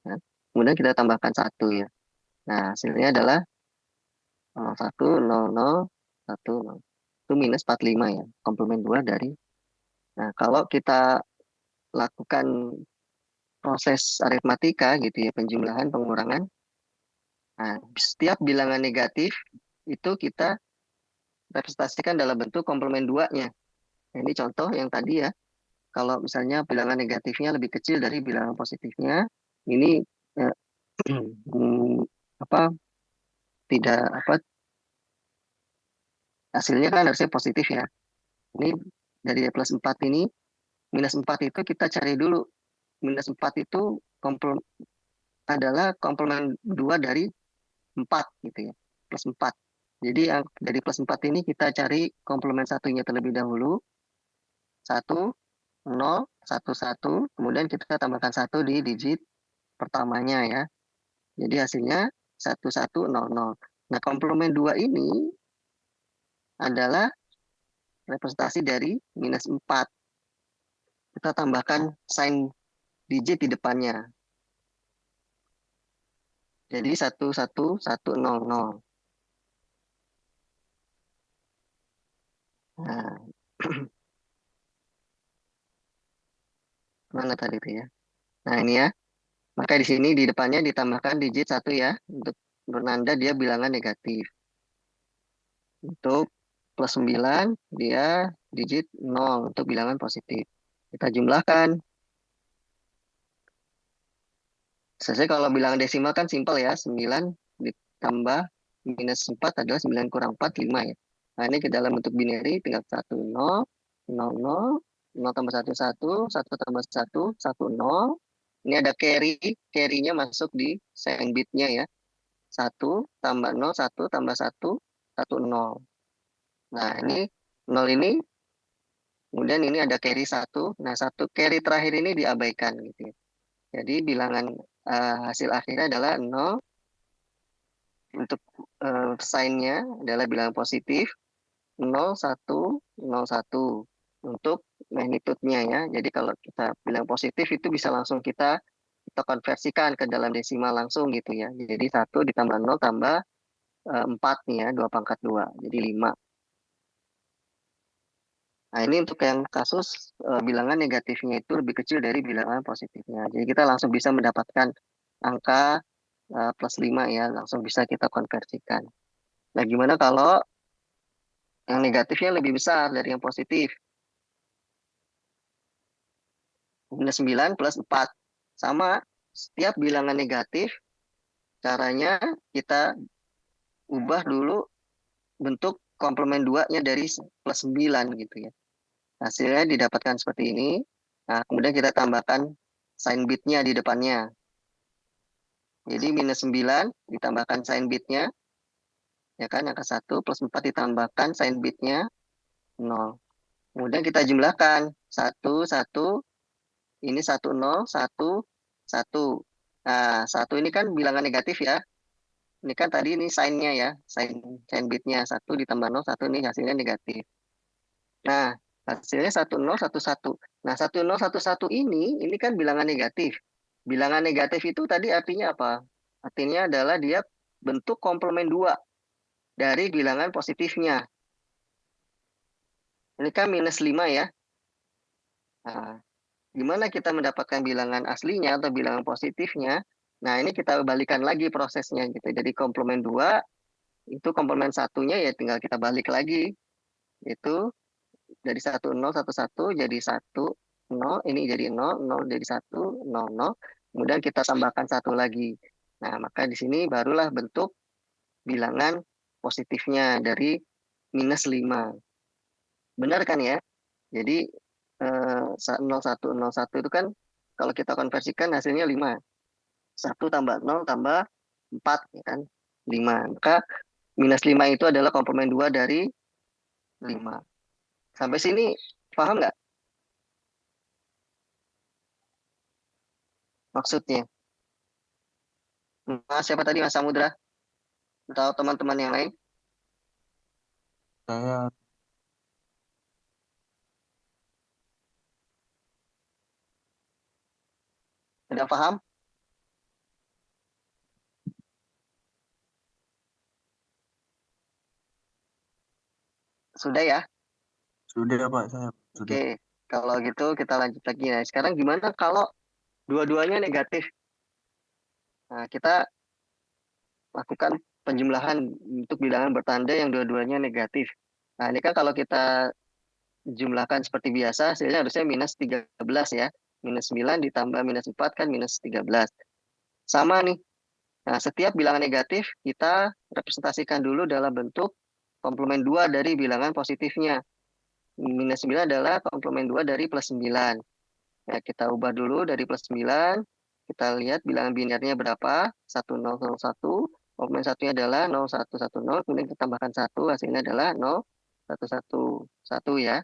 ya. Kemudian kita tambahkan 1 ya. Nah, hasilnya adalah 0 1 0 0 1 0. Itu minus 45 ya, komplement 2 dari. Nah, kalau kita lakukan proses aritmatika gitu ya, penjumlahan, pengurangan. Nah, setiap bilangan negatif itu kita representasikan dalam bentuk komplement 2-nya. Nah, ini contoh yang tadi ya. Kalau misalnya bilangan negatifnya lebih kecil dari bilangan positifnya, ini eh, apa tidak apa hasilnya kan harusnya positif ya. Ini dari plus 4 ini minus 4 itu kita cari dulu. Minus 4 itu adalah komplement 2 dari 4 gitu ya. Plus 4. Jadi yang dari plus 4 ini kita cari komplement satunya terlebih dahulu. 1 0 1 1, kemudian kita tambahkan 1 di digit pertamanya ya. Jadi hasilnya 1 1 0 0. Nah, komplement 2 ini adalah representasi dari minus 4. Kita tambahkan sign digit di depannya. Jadi 1 1 1 0 0. Nah, mana tadi itu ya? Nah, ini ya. Maka di sini di depannya ditambahkan digit 1 ya untuk menanda dia bilangan negatif. Untuk plus 9 dia digit 0 untuk bilangan positif. Kita jumlahkan. Sebenarnya kalau bilangan desimal kan simpel ya. 9 ditambah minus 4 adalah 9 kurang 4, 5 ya. Nah, ini ke dalam bentuk binary tinggal 1, 0, 0, 0, 0 tambah 1, 1, 1 tambah 1, 1, 0. Ini ada carry, carry-nya masuk di sign bit-nya ya. 1 tambah 0, 1 tambah 1, 1, 0. Nah, ini 0 ini, kemudian ini ada carry 1. Nah, satu carry terakhir ini diabaikan gitu ya. Jadi bilangan hasil akhirnya adalah 0. Untuk sign-nya adalah bilangan positif 0, 1, 0, 1 untuk magnitude-nya ya. Jadi kalau kita bilang positif itu bisa langsung kita konversikan ke dalam desimal langsung gitu ya. Jadi 1 ditambah 0 tambah 4 nih ya, 2 pangkat 2. Jadi 5. Nah, ini untuk yang kasus bilangan negatifnya itu lebih kecil dari bilangan positifnya. Jadi kita langsung bisa mendapatkan angka plus 5 ya, langsung bisa kita konversikan. Nah, gimana kalau yang negatifnya lebih besar dari yang positif? Minus 9 plus 4. Sama, setiap bilangan negatif, caranya kita ubah dulu bentuk komplement 2-nya dari plus 9 gitu ya. Hasilnya didapatkan seperti ini. Nah, kemudian kita tambahkan sign bitnya di depannya. Jadi minus 9 ditambahkan sign bitnya, ya kan, angka 1 plus 4 ditambahkan sign bitnya 0. Kemudian kita jumlahkan 1, 1, ini 1, 0, 1, 1. Nah, 1 ini kan bilangan negatif ya. Ini kan tadi ini sign-nya ya, sign bitnya 1 ditambah 0, 1 ini hasilnya negatif. Nah, hasilnya 1, 0, 1, 1. Nah, 1, 0, 1, 1 ini kan bilangan negatif. Bilangan negatif itu tadi artinya apa? Artinya adalah dia bentuk komplement 2 dari bilangan positifnya. Ini kan minus 5 ya. Nah, gimana kita mendapatkan bilangan aslinya atau bilangan positifnya? Nah, ini kita balikan lagi prosesnya gitu. Jadi komplement 2 itu komplement satunya ya tinggal kita balik lagi. Itu dari 1, 0, 1, 1 jadi 1, 0, ini jadi 0, 0 jadi 1, 0, 0. Kemudian kita tambahkan 1 lagi. Nah, maka di sini barulah bentuk bilangan positifnya dari minus 5. Benar kan ya? Jadi 0101 itu kan kalau kita konversikan hasilnya 5. 1 tambah 0 tambah 4 ya kan? 5. Maka minus 5 itu adalah komplement 2 dari 5. Sampai sini paham nggak maksudnya? Mas, siapa tadi Mas Samudra? Atau teman-teman yang lain? Saya Sudah paham? Sudah ya? sudah Pak, saya sudah. Oke, kalau gitu kita lanjut lagi. Nah, sekarang gimana kalau dua-duanya negatif? Nah, kita lakukan penjumlahan untuk bilangan bertanda yang dua-duanya negatif. Nah, ini kan kalau kita jumlahkan seperti biasa, hasilnya harusnya minus 13 ya. Minus 9 ditambah minus 4 kan minus 13. Sama nih. Nah, setiap bilangan negatif kita representasikan dulu dalam bentuk komplement 2 dari bilangan positifnya. Minus 9 adalah komplement 2 dari plus 9. Ya, kita ubah dulu dari plus 9. Kita lihat bilangan binernya berapa. 1001. Komplement satunya adalah 0110. Kemudian kita tambahkan 1. Hasilnya adalah 0111 ya.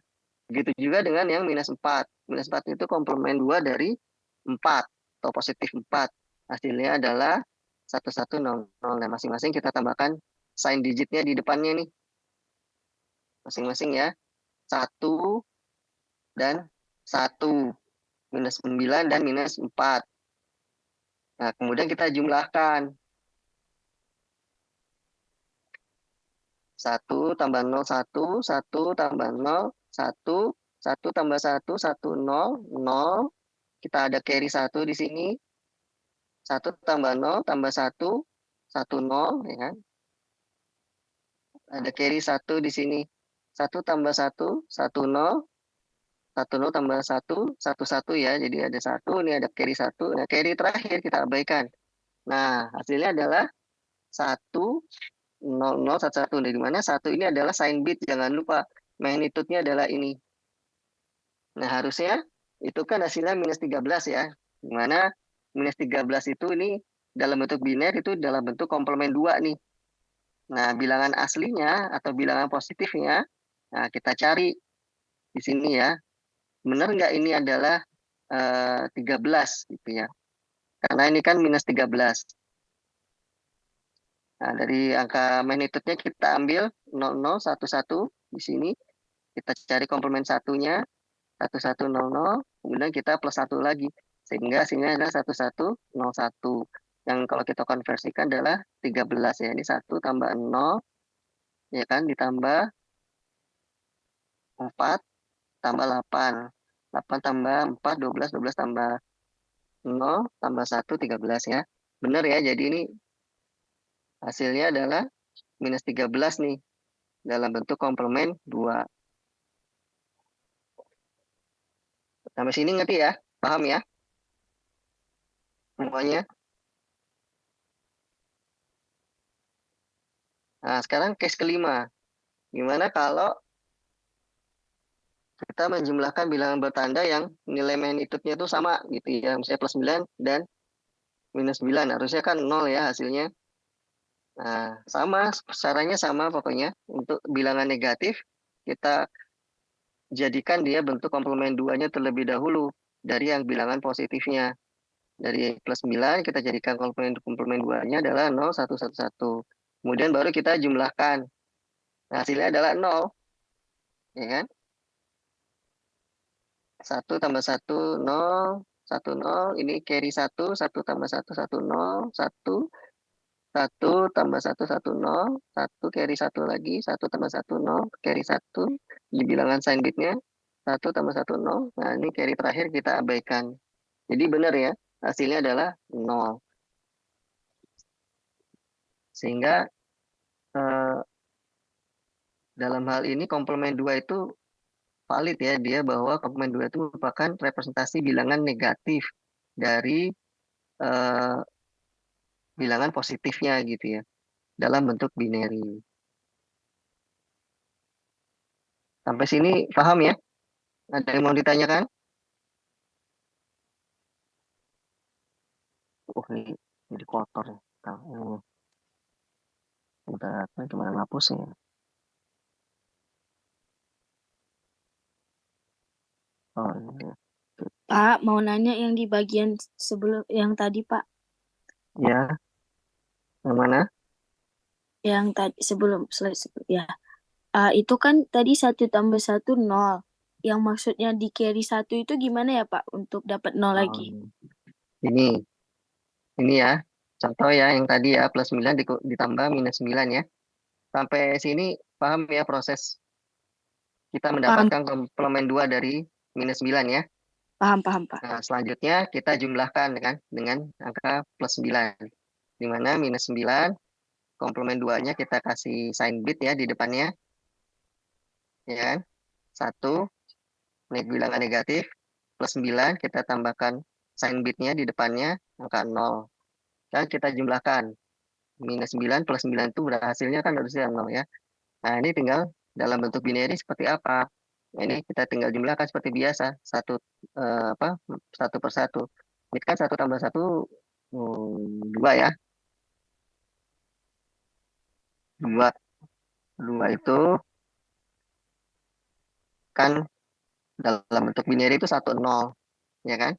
Begitu juga dengan yang minus 4. Minus 4 itu komplement 2 dari 4. Atau positif 4. Hasilnya adalah 1100. Nah, masing-masing kita tambahkan sign digitnya di depannya nih. Masing-masing ya. 1 dan 1. Minus 9 dan minus 4. Nah, kemudian kita jumlahkan. 1 tambah 0, 1. 1 tambah 0, 1. 1 tambah 1, 1, 0. 0. Kita ada carry 1 di sini. 1 tambah 0 tambah 1. 1, 0. Ya kan? Ada carry 1 di sini. 1 tambah 1, 1, 0. 1, 0 tambah 1, 1, 1 ya. Jadi ada 1, ini ada carry 1. Nah, carry terakhir kita abaikan. Nah, hasilnya adalah 1, 0, 0, 1, 1. Dari mana? 1 ini adalah sign bit. Jangan lupa magnitude-nya adalah ini. Nah, harusnya itu kan hasilnya minus 13 ya. Dimana minus 13 itu ini dalam bentuk biner itu dalam bentuk komplement 2 nih. Nah, bilangan aslinya atau bilangan positifnya, nah kita cari di sini ya. Benar nggak ini adalah 13 gitu ya. Karena ini kan minus 13. Nah, dari angka magnitude-nya kita ambil 0011 di sini. Kita cari komplement satunya 1100, kemudian kita plus 1 lagi. Sehingga hasilnya adalah 1101. Yang kalau kita konversikan adalah 13 ya. Ini 1 tambah 0 ya kan ditambah 4 tambah 8. 8 tambah 4 12, 12 tambah 0 tambah 1 13 ya. Benar ya. Jadi ini hasilnya adalah minus 13 nih dalam bentuk komplement 2. Sampai sini ngerti ya? Paham ya? semuanya. Nah, sekarang case kelima. Gimana kalau kita menjumlahkan bilangan bertanda yang nilai magnitude-nya itu sama gitu ya. Misalnya plus 9 dan minus 9. Harusnya kan 0 ya hasilnya. Nah, sama, caranya sama pokoknya. Untuk bilangan negatif, kita jadikan dia bentuk komplement 2-nya terlebih dahulu dari yang bilangan positifnya. Dari plus 9 kita jadikan komplement 2-nya adalah 0, 1, 1, 1. Kemudian baru kita jumlahkan. Nah, hasilnya adalah 0. Ya kan? 1 tambah 1, 0. 1, 0. Ini carry 1. 1 tambah 1, 1, 0. 1. 1 tambah 1, 1, 0. 1 carry 1 lagi. 1 tambah 1, 0. Carry 1. Di bilangan sign bitnya. 1 tambah 1, 0. Nah, ini carry terakhir kita abaikan. Jadi benar ya. Hasilnya adalah 0. Sehingga dalam hal ini komplement 2 itu valid ya, dia bahwa komplement 2 itu merupakan representasi bilangan negatif dari bilangan positifnya gitu ya, dalam bentuk binary. Sampai sini paham ya? Ada yang mau ditanyakan? Ini jadi kotor ya. Udah gimana ngapusnya? Oh, ini. Pak, mau nanya yang di bagian sebelum yang tadi, Pak. Ya, yang mana? Yang tadi sebelum ya. Itu kan tadi 1 tambah 1 0. Yang maksudnya di carry 1 itu gimana ya, Pak, untuk dapat 0 lagi? Ini ya. Contoh ya yang tadi ya plus 9 ditambah minus 9 ya. Sampai sini paham ya proses kita mendapatkan komplement 2 dari minus 9 ya. Paham, Pak. Nah, selanjutnya kita jumlahkan dengan angka plus 9. Di mana minus 9 komplement 2-nya kita kasih sign bit ya di depannya. Ya kan? 1 bilangan negatif plus 9 kita tambahkan sign bitnya di depannya angka 0. Dan kita jumlahkan minus 9 plus 9 itu berhasilnya kan harusnya 0 ya. Nah, ini tinggal dalam bentuk binary seperti apa. Nah, ini kita tinggal jumlahkan seperti biasa, satu per satu. Ini kan 1 tambah 1, 2 ya. 2. 2 itu kan dalam bentuk binary itu 1, 0. Ya kan?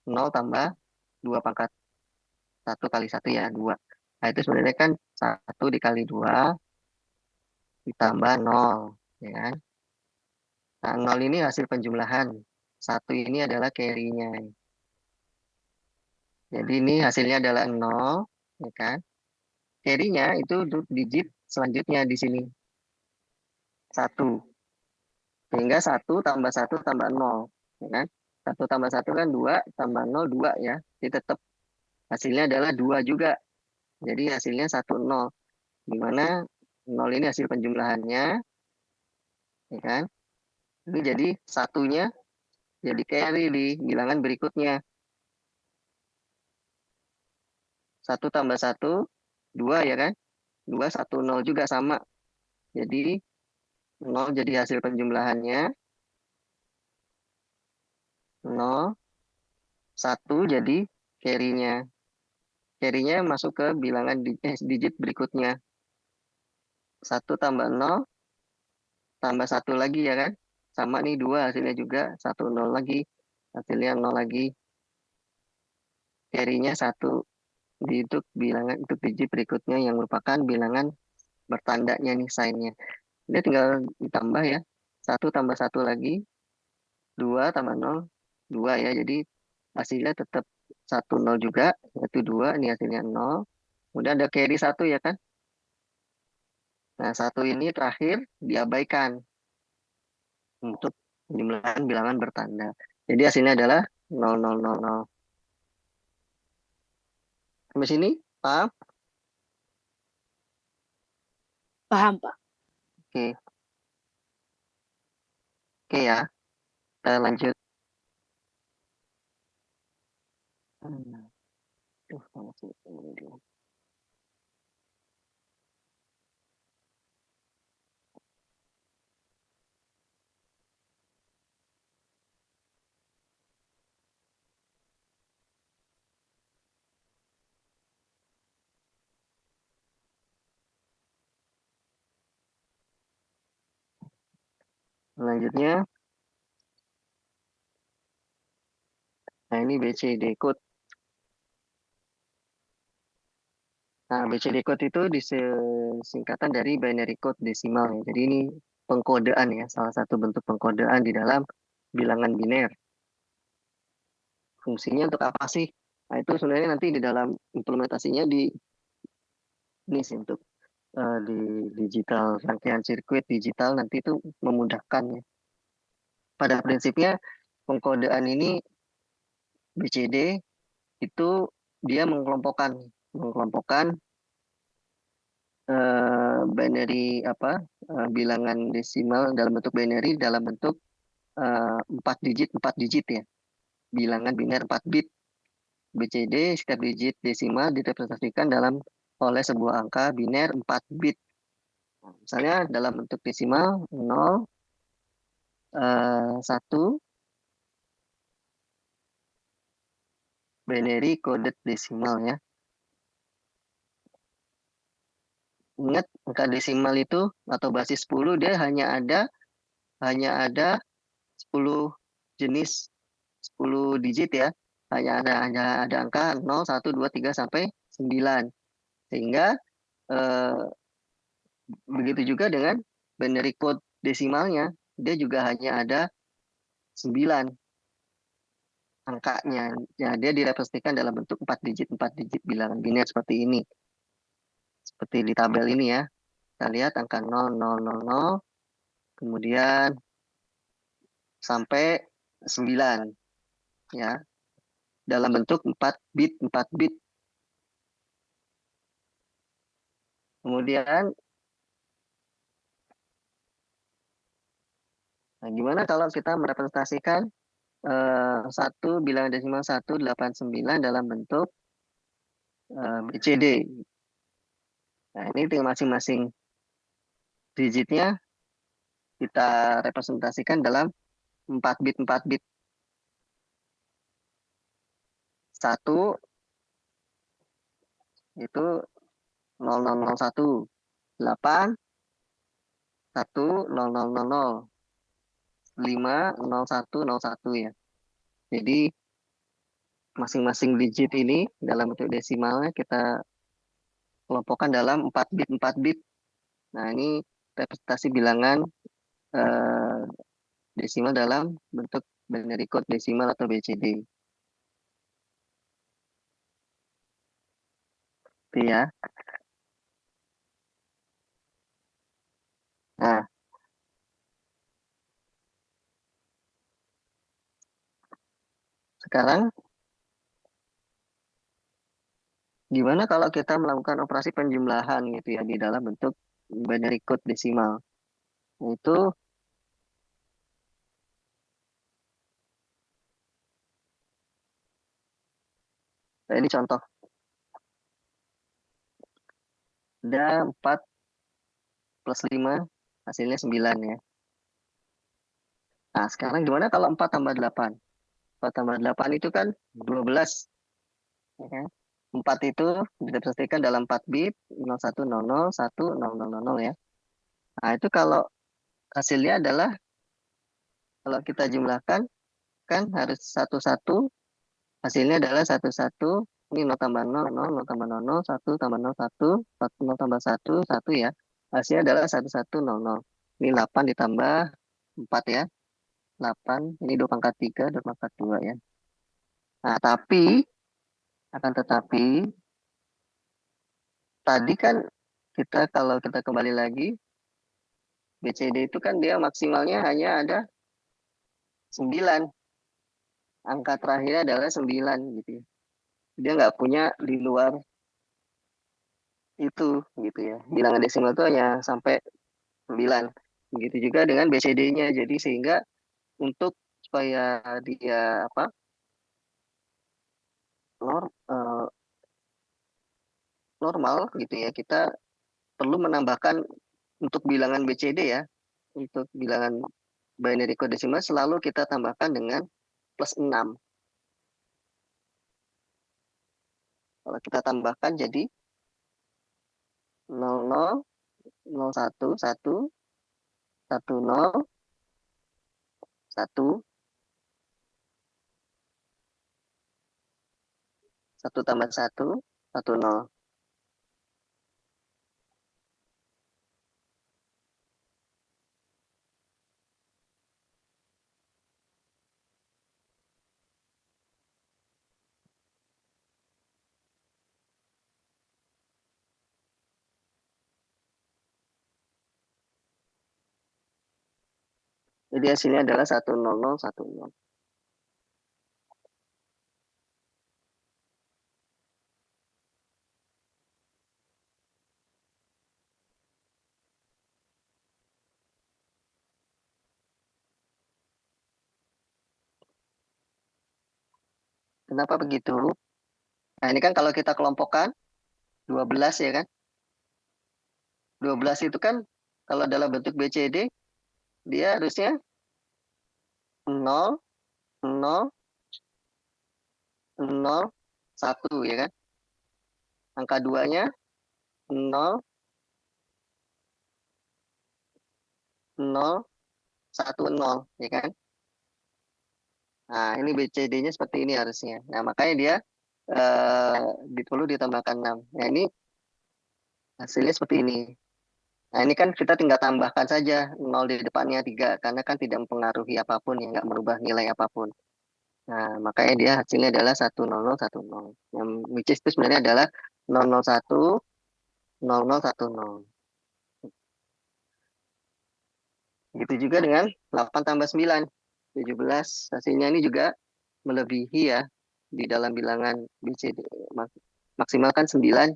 0 tambah 2 pangkat 1 kali 1 ya, 2. Nah, itu sebenarnya kan 1 dikali 2 ditambah 0. Ya kan? Nah, 0 ini hasil penjumlahan. 1 ini adalah carry-nya. Jadi ini hasilnya adalah 0, ya kan? Carry-nya itu digit selanjutnya di sini. 1. Sehingga 1 tambah 1 tambah 0. Ya kan? 1 tambah 1 kan 2, tambah 0, 2 ya. Jadi tetap hasilnya adalah 2 juga. Jadi hasilnya 1, 0. Di mana 0 ini hasil penjumlahannya. Ya kan? Ini jadi satunya jadi carry di bilangan berikutnya. 1 tambah 1, 2 ya kan? 2, 1, 0 juga sama. Jadi 0 jadi hasil penjumlahannya. 0, 1 jadi carry-nya. Carry-nya masuk ke bilangan digit berikutnya. 1 tambah 0, tambah 1 lagi ya kan? Sama nih 2 hasilnya juga. 1, 0 lagi. Hasilnya 0 lagi. Carry-nya 1. Untuk bilangan untuk digit berikutnya yang merupakan bilangan bertandanya nih sign-nya. Dia tinggal ditambah ya. 1 tambah 1 lagi. 2 tambah 0, 2 ya. Jadi hasilnya tetap 1, 0 juga. Yaitu 2. Ini hasilnya 0. Kemudian ada carry 1 ya kan. Nah, 1 ini terakhir diabaikan untuk penjumlahan bilangan bertanda. Jadi hasilnya adalah 0, 0, 0, 0. Sampai sini, paham? Paham, Pak. Oke. Oke ya. Kita lanjut. Masih ini dulu. Selanjutnya, nah ini BCD code. Nah, BCD code itu singkatan dari binary code desimal ya. Jadi ini pengkodean ya, salah satu bentuk pengkodean di dalam bilangan biner. Fungsinya untuk apa sih? Nah, itu sebenarnya nanti di dalam implementasinya ini sih untuk di digital rangkaian sirkuit digital nanti itu memudahkan ya. Pada prinsipnya pengkodean ini BCD itu dia mengelompokkan binary bilangan desimal dalam bentuk binary dalam bentuk 4 digit ya, bilangan biner 4 bit. BCD setiap digit desimal direpresentasikan oleh sebuah angka biner 4 bit. Nah, misalnya dalam bentuk desimal 0, 1, binary coded desimal ya. Ingat angka desimal itu atau basis 10 dia hanya ada 10 jenis 10 digit ya. Hanya ada angka 0, 1, 2, 3 sampai 9. Sehingga begitu juga dengan binary code desimalnya, dia juga hanya ada 9 angkanya. Ya, dia direpresentasikan dalam bentuk 4 digit bilangan biner seperti ini. Seperti di tabel ini ya. Kita lihat angka 0000, kemudian sampai 9 ya. Dalam bentuk 4 bit. Kemudian gimana kalau kita merepresentasikan satu bilangan desimal 189 dalam bentuk BCD. Nah, ini tinggal masing-masing digitnya kita representasikan dalam 4 bit. 1 itu 0001, 8 1 0000, 5 0101 ya. Jadi masing-masing digit ini dalam bentuk desimalnya kita kelompokkan dalam 4 bit. Nah, ini representasi bilangan desimal dalam bentuk binary code desimal atau BCD. Itu ya. Nah, sekarang gimana kalau kita melakukan operasi penjumlahan gitu ya di dalam bentuk binary code desimal? Itu ini contoh. Ada 4 plus 5 hasilnya 9 ya. Nah, sekarang gimana kalau 4 tambah 8? 4 tambah 8 itu kan 12. Ya kan? 4 itu direpresentasikan dalam 4 bit 0100 1000 ya. Nah, itu kalau hasilnya adalah kalau kita jumlahkan kan harus satu-satu, hasilnya adalah satu-satu, ini 0 tambah 0, 0, 0 tambah 0, 0, 1 tambah 0, 1, 0 tambah 1, 1 ya. Hasilnya adalah 1100. Ini 8 ditambah 4 ya. 8, ini 2 pangkat 3, 2 pangkat 2 ya. Nah, akan tetapi, tadi kan kalau kita kembali lagi, BCD itu kan dia maksimalnya hanya ada 9. Angka terakhirnya adalah 9 gitu ya. Dia nggak punya di luar itu gitu ya. Bilangan desimal itu hanya sampai 9. Begitu juga dengan BCD-nya. Jadi sehingga untuk supaya dia normal gitu ya, kita perlu menambahkan untuk bilangan BCD ya, untuk bilangan binary code decimal selalu kita tambahkan dengan plus 6. Kalau kita tambahkan jadi 00, 01, 1, 10, 1, 1 tambah 1, 10. Jadi hasilnya adalah 10010. Kenapa begitu? Nah, ini kan kalau kita kelompokkan 12 ya kan? 12 itu kan kalau dalam bentuk BCD dia harusnya 0, 0, 0, 1 ya kan? Angka 2-nya 0, 0, 1, 0 ya kan? Nah, ini BCD-nya seperti ini harusnya. Nah, makanya dia perlu ditambahkan 6. Nah, ini hasilnya seperti ini. Nah, ini kan kita tinggal tambahkan saja 0 di depannya 3, karena kan tidak mempengaruhi apapun, ya, nggak merubah nilai apapun. Nah, makanya dia hasilnya adalah 10010. Yang which is itu sebenarnya adalah 001, 0010. Begitu juga dengan 8 tambah 9, 17. Hasilnya ini juga melebihi ya di dalam bilangan BCD. Maksimal kan 9,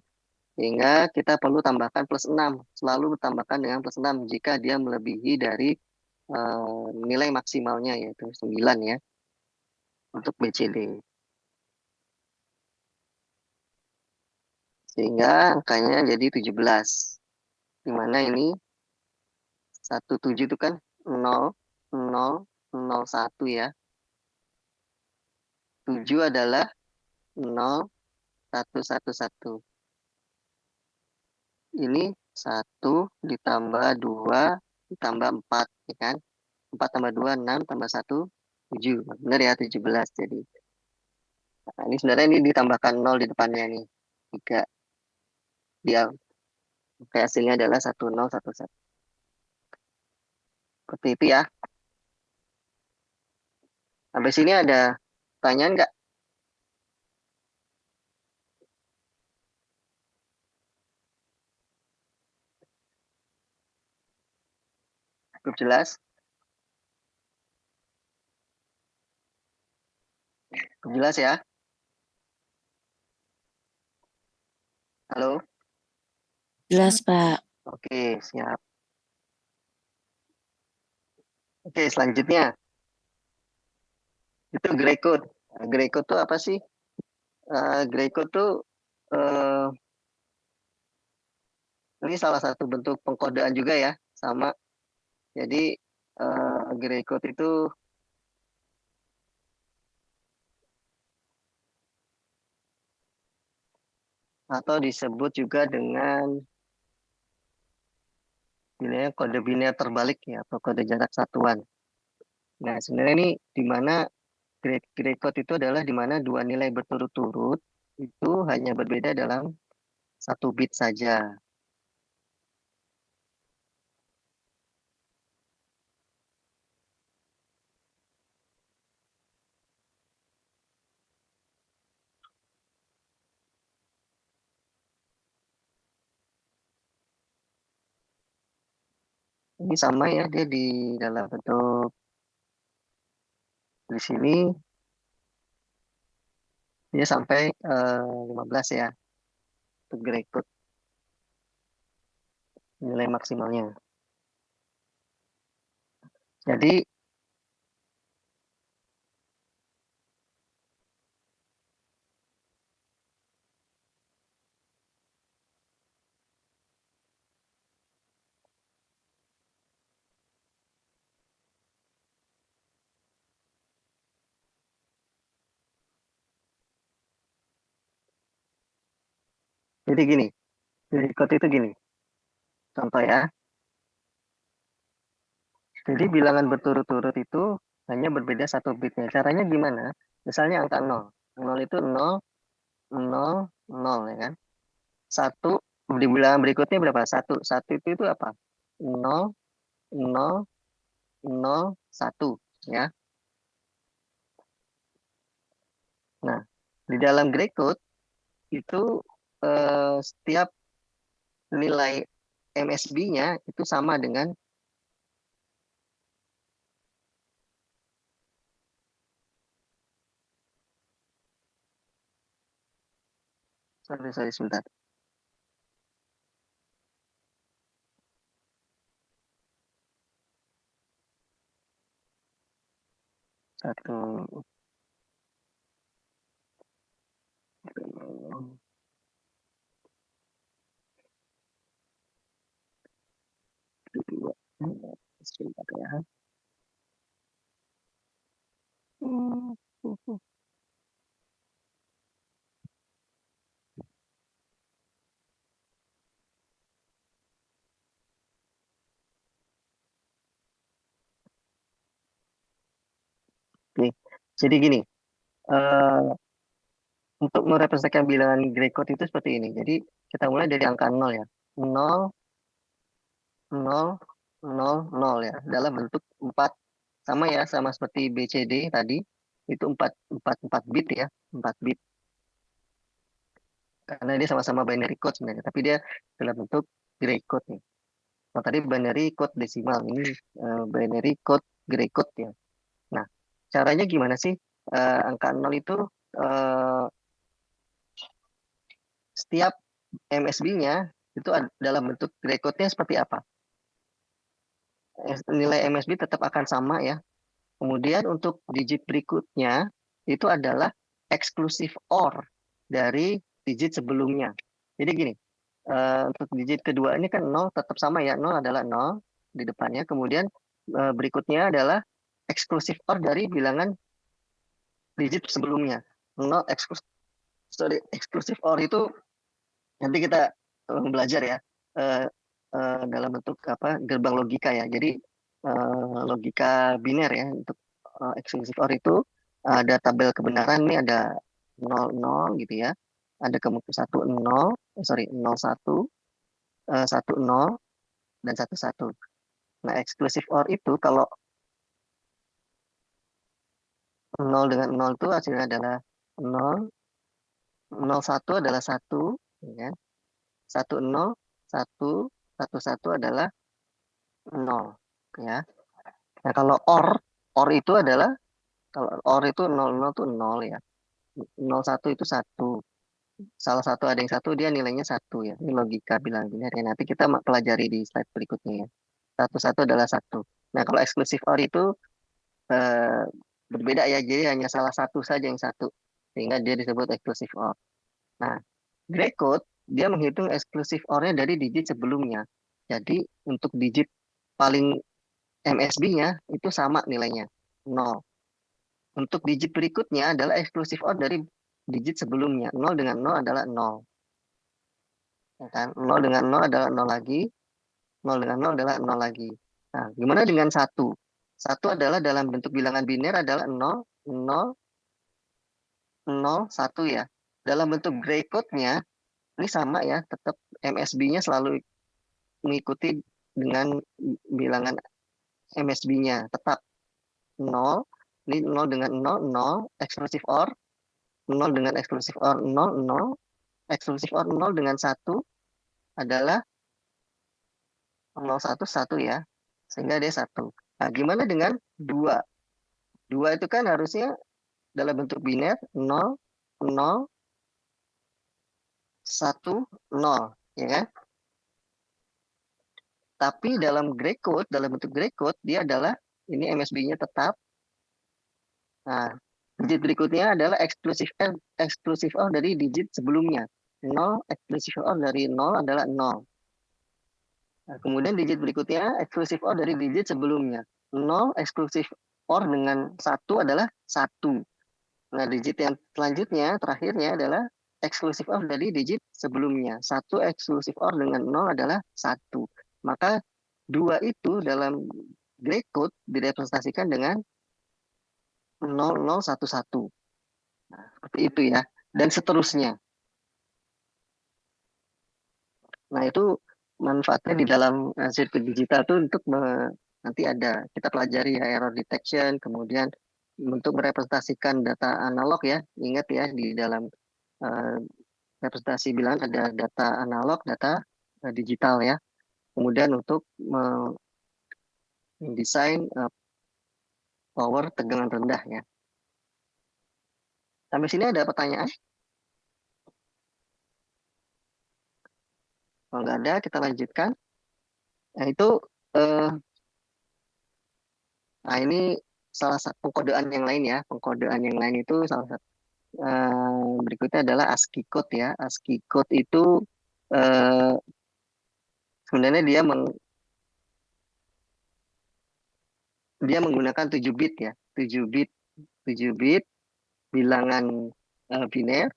sehingga kita perlu tambahkan plus 6. Selalu tambahkan dengan plus 6 jika dia melebihi dari nilai maksimalnya yaitu 9 ya untuk BCD. Sehingga angkanya jadi 17. Di mana ini 17 itu kan 0, 0, 0, 1 ya. 7 adalah 0, 1, 1, 1. Ini 1 ditambah 2 ditambah 4 ya kan. 4 tambah 2, 6 tambah 1, 7. Benar ya, 17 jadi. Nah, ini sebenarnya ini ditambahkan 0 di depannya nih. 3. Dia oke, hasilnya adalah 1011. Seperti itu ya. Sampai sini ada pertanyaan nggak? Cukup jelas? Cukup jelas ya? Halo? Jelas, Pak. Oke, siap. Oke, selanjutnya. Itu gray code. Gray code itu apa sih? Gray code itu ini salah satu bentuk pengkodean juga ya, sama. Jadi gray code itu atau disebut juga dengan nilainya kode biner terbalik ya, atau kode jarak satuan. Nah, sebenarnya ini di mana gray code itu adalah di mana dua nilai berturut-turut itu hanya berbeda dalam 1 bit saja. Ini sama ya, dia di dalam bentuk di sini dia sampai 15 ya untuk gray code nilai maksimalnya. Jadi Jadi gini, gray code itu gini. Contoh ya. Jadi bilangan berturut-turut itu hanya berbeda satu bitnya. Caranya gimana? Misalnya angka 0. 0 itu 0, 0, 0 ya kan. Satu di bilangan berikutnya berapa? Satu. Satu itu apa? 0, 0, 0, 1 ya. Nah, di dalam gray code itu setiap nilai MSB-nya itu sama dengan sorry sebentar. Satu, dua, sebentar ya. Oke, jadi gini, untuk merepresentasikan bilangan gray code itu seperti ini. Jadi kita mulai dari angka 0 ya. 0, 0, 0, 0 ya. Dalam bentuk 4. Sama ya, sama seperti BCD tadi. Itu 4 bit ya. 4 bit. Karena dia sama-sama binary code sebenarnya. Tapi dia dalam bentuk gray code nih. Nah, tadi binary code desimal. Ini binary code gray code ya. Nah, caranya gimana sih? Angka 0 itu setiap MSB-nya itu dalam bentuk gray code-nya seperti apa? Nilai MSB tetap akan sama ya. Kemudian untuk digit berikutnya itu adalah eksklusif OR dari digit sebelumnya. Jadi gini, untuk digit kedua ini kan 0 tetap sama ya. 0 adalah 0 di depannya. Kemudian berikutnya adalah eksklusif OR dari bilangan digit sebelumnya. 0 eksklusif OR itu nanti kita belajar ya dalam bentuk apa gerbang logika ya. Jadi logika biner ya untuk eksklusif OR itu ada tabel kebenaran nih ada 0 0 gitu ya. Ada kemungkinan 1 0, 0 1, 1 0 dan 1 1. Nah, eksklusif OR itu kalau 0 dengan 0 itu hasilnya adalah 0, 0 1 adalah 1 ya. 1 0, 1, 1 1 adalah 0 ya. Nah, kalau OR itu adalah kalau OR itu 0 0 itu 0 ya. 0 1 itu 1. Salah satu ada yang 1 dia nilainya 1 ya. Ini logika bilang biner ya. Nanti kita pelajari di slide berikutnya ya. 1 1 adalah 1. Nah, kalau eksklusif OR itu eh, berbeda ya. Jadi hanya salah satu saja yang 1. Sehingga dia disebut eksklusif OR. Nah, gray code dia menghitung eksklusif OR-nya dari digit sebelumnya. Jadi untuk digit paling MSB-nya itu sama nilainya 0. Untuk digit berikutnya adalah eksklusif OR dari digit sebelumnya. 0 dengan 0 adalah 0. Ya kan? 0 dengan 0 adalah 0 lagi. 0 dengan 0 adalah 0 lagi. Nah, gimana dengan 1? 1 adalah dalam bentuk bilangan biner adalah 0, 0, 0, 1 ya. Dalam bentuk gray code-nya ini sama ya, tetap MSB-nya selalu mengikuti dengan bilangan MSB-nya. Tetap 0, ini 0 dengan 0, 0, eksklusif OR, 0 dengan eksklusif OR 0, 0, eksklusif OR 0 dengan 1 adalah 0, 1, 1 ya. Sehingga dia 1. Nah, gimana dengan 2? 2 itu kan harusnya dalam bentuk biner 0, 0, 1, 0. Ya kan? Tapi dalam gray code, dalam bentuk gray code, dia adalah, ini MSB-nya tetap. Nah, digit berikutnya adalah eksklusif OR dari digit sebelumnya. 0, eksklusif OR dari 0 adalah 0. Nah, kemudian digit berikutnya eksklusif OR dari digit sebelumnya. 0 eksklusif OR dengan 1 adalah 1. Nah, digit yang selanjutnya, terakhirnya adalah exclusive OR dari digit sebelumnya. 1 exclusive OR dengan 0 adalah 1. Maka 2 itu dalam Gray code direpresentasikan dengan 0011. Nah, seperti itu ya. Dan seterusnya. Nah, itu manfaatnya di dalam sirkuit digital itu untuk nanti ada kita pelajari ya error detection, kemudian untuk merepresentasikan data analog ya. Ingat ya di dalam uh, representasi bilangan ada data analog, data digital ya. Kemudian untuk mendesain power tegangan rendah ya. Sampai sini ada pertanyaan? Kalau nggak ada, kita lanjutkan. Nah, itu nah ini salah satu pengkodean yang lain ya. Pengkodean yang lain itu salah satu berikutnya adalah ASCII code ya. ASCII code itu sebenarnya dia menggunakan 7 bit ya. 7 bit bilangan biner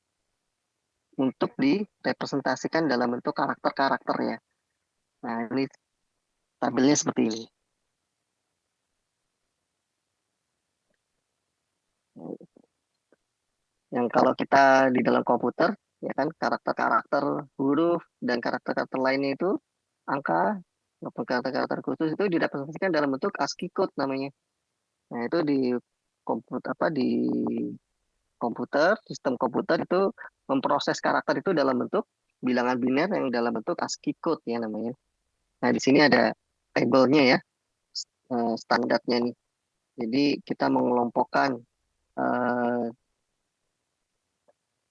untuk direpresentasikan dalam bentuk karakter-karakter ya. Nah, ini tabelnya seperti ini. Yang kalau kita di dalam komputer, ya kan karakter-karakter huruf dan karakter-karakter lainnya itu angka maupun karakter-karakter khusus itu direpresentasikan dalam bentuk ASCII code namanya. Nah, itu di komputer, sistem komputer itu memproses karakter itu dalam bentuk bilangan biner yang dalam bentuk ASCII code ya namanya. Nah, di sini ada tabelnya ya, standarnya nih. Jadi kita mengelompokkan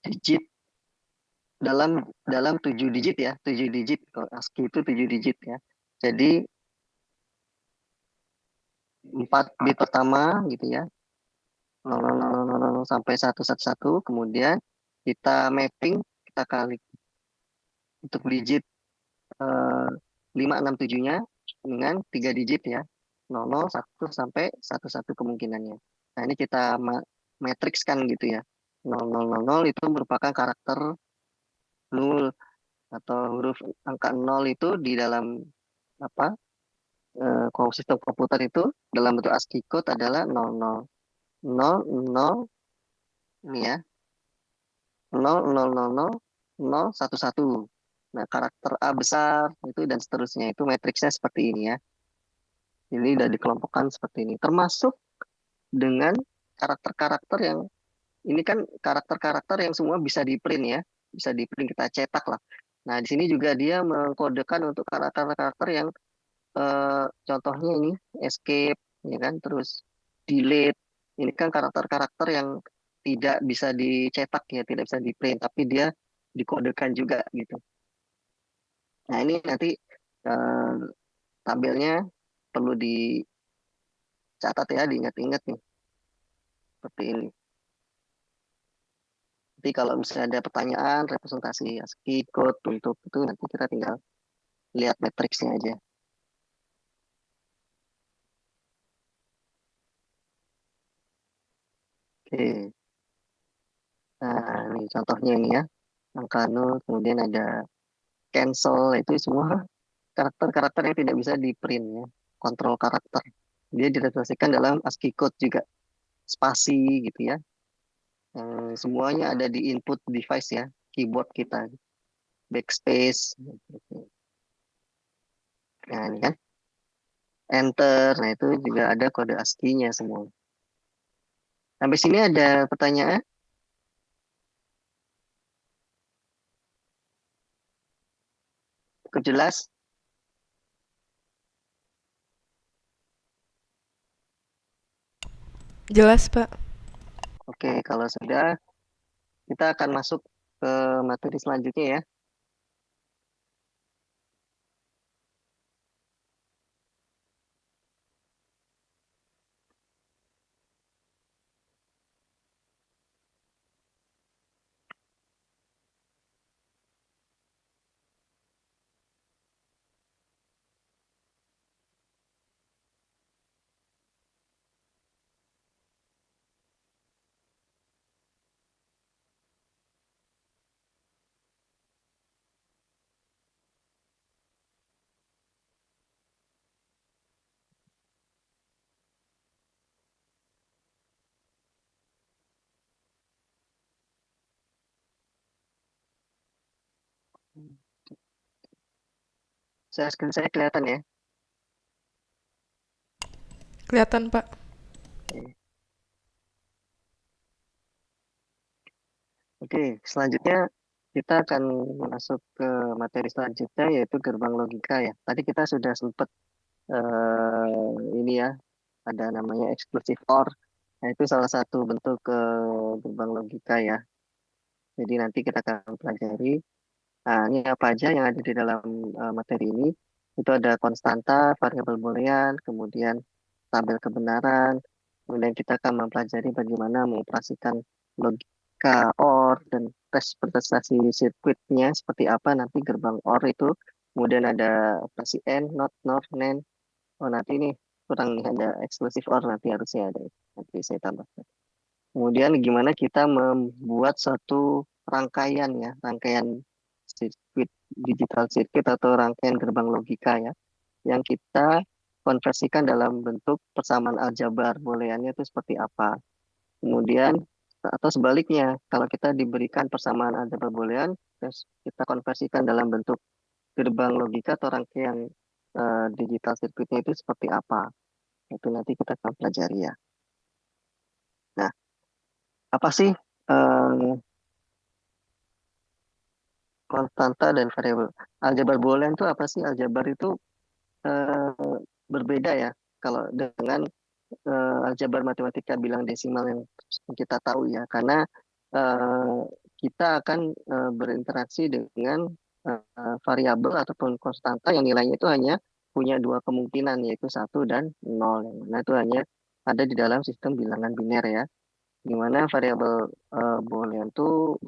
digit dalam 7 digit ya, 7 digit. Kalau ASCII itu 7 digit ya. Jadi 4 bit pertama gitu ya. 000 sampai 111, kemudian kita mapping, kita kali untuk digit 567-nya dengan 3 digit ya. 00, 1 sampai 11 kemungkinannya. Nah, ini kita matrikskan gitu ya. 0000 itu merupakan karakter null atau huruf angka 0 itu di dalam sistem komputer itu dalam bentuk ASCII code adalah 0000 ini ya 000011. Nah, karakter A besar itu dan seterusnya itu matriksnya seperti ini ya. Ini sudah dikelompokkan seperti ini. Termasuk dengan karakter-karakter yang ini kan karakter-karakter yang semua bisa di print ya, bisa di print kita cetak lah. Nah, di sini juga dia mengkodekan untuk karakter-karakter yang contohnya ini escape ya kan, terus delete. Ini kan karakter-karakter yang tidak bisa dicetak ya, tidak bisa di print, tapi dia dikodekan juga gitu. Nah, ini nanti tabelnya perlu dicatat ya, diingat-ingat nih. Seperti ini. Jadi kalau misalnya ada pertanyaan, representasi ASCII code untuk itu nanti kita tinggal lihat matriksnya aja. Oke. Nah, ini contohnya ini ya. Angka 0, kemudian ada cancel, itu semua karakter-karakter yang tidak bisa di print ya. Kontrol karakter. Dia direpresentasikan dalam ASCII code juga. Spasi gitu ya. Semuanya ada di input device ya. Keyboard kita. Backspace. Nah, ini kan. Enter. Nah, itu juga ada kode ASCII-nya semua. Sampai sini ada pertanyaan? Cukup jelas? Jelas, Pak. Oke, kalau sudah, kita akan masuk ke materi selanjutnya ya. Screen saya kelihatan ya. Kelihatan, Pak. Oke, selanjutnya kita akan masuk ke materi selanjutnya yaitu gerbang logika ya. Tadi kita sudah sempat ini ya, ada namanya exclusive OR. Nah, itu salah satu bentuk gerbang logika ya. Jadi nanti kita akan pelajari. Nah, ini apa aja yang ada di dalam materi ini. Itu ada konstanta, variabel boolean, kemudian tabel kebenaran. Kemudian kita akan mempelajari bagaimana mengoperasikan logika OR dan tes prestasi sirkuitnya seperti apa nanti gerbang OR itu. Kemudian ada operasi AND, NOT, NOR, NAND. Oh, nanti ini kurang nih, ada eksklusif OR nanti harusnya ada. Nanti saya tambahkan. Kemudian gimana kita membuat suatu rangkaian ya, rangkaian sirkuit digital circuit atau rangkaian gerbang logika ya, yang kita konversikan dalam bentuk persamaan aljabar. Booleannya itu seperti apa. Kemudian atau sebaliknya, kalau kita diberikan persamaan aljabar boolean, terus kita konversikan dalam bentuk gerbang logika atau rangkaian digital circuitnya itu seperti apa. Itu nanti kita akan pelajari ya. Nah, apa sih konstanta dan variabel? Aljabar boolean itu apa sih? Aljabar itu berbeda ya kalau dengan aljabar matematika bilang desimal yang kita tahu ya, karena eh, kita akan berinteraksi dengan variabel ataupun konstanta yang nilainya itu hanya punya dua kemungkinan yaitu satu dan nol, yang mana itu hanya ada di dalam sistem bilangan biner ya, di mana variabel boolean itu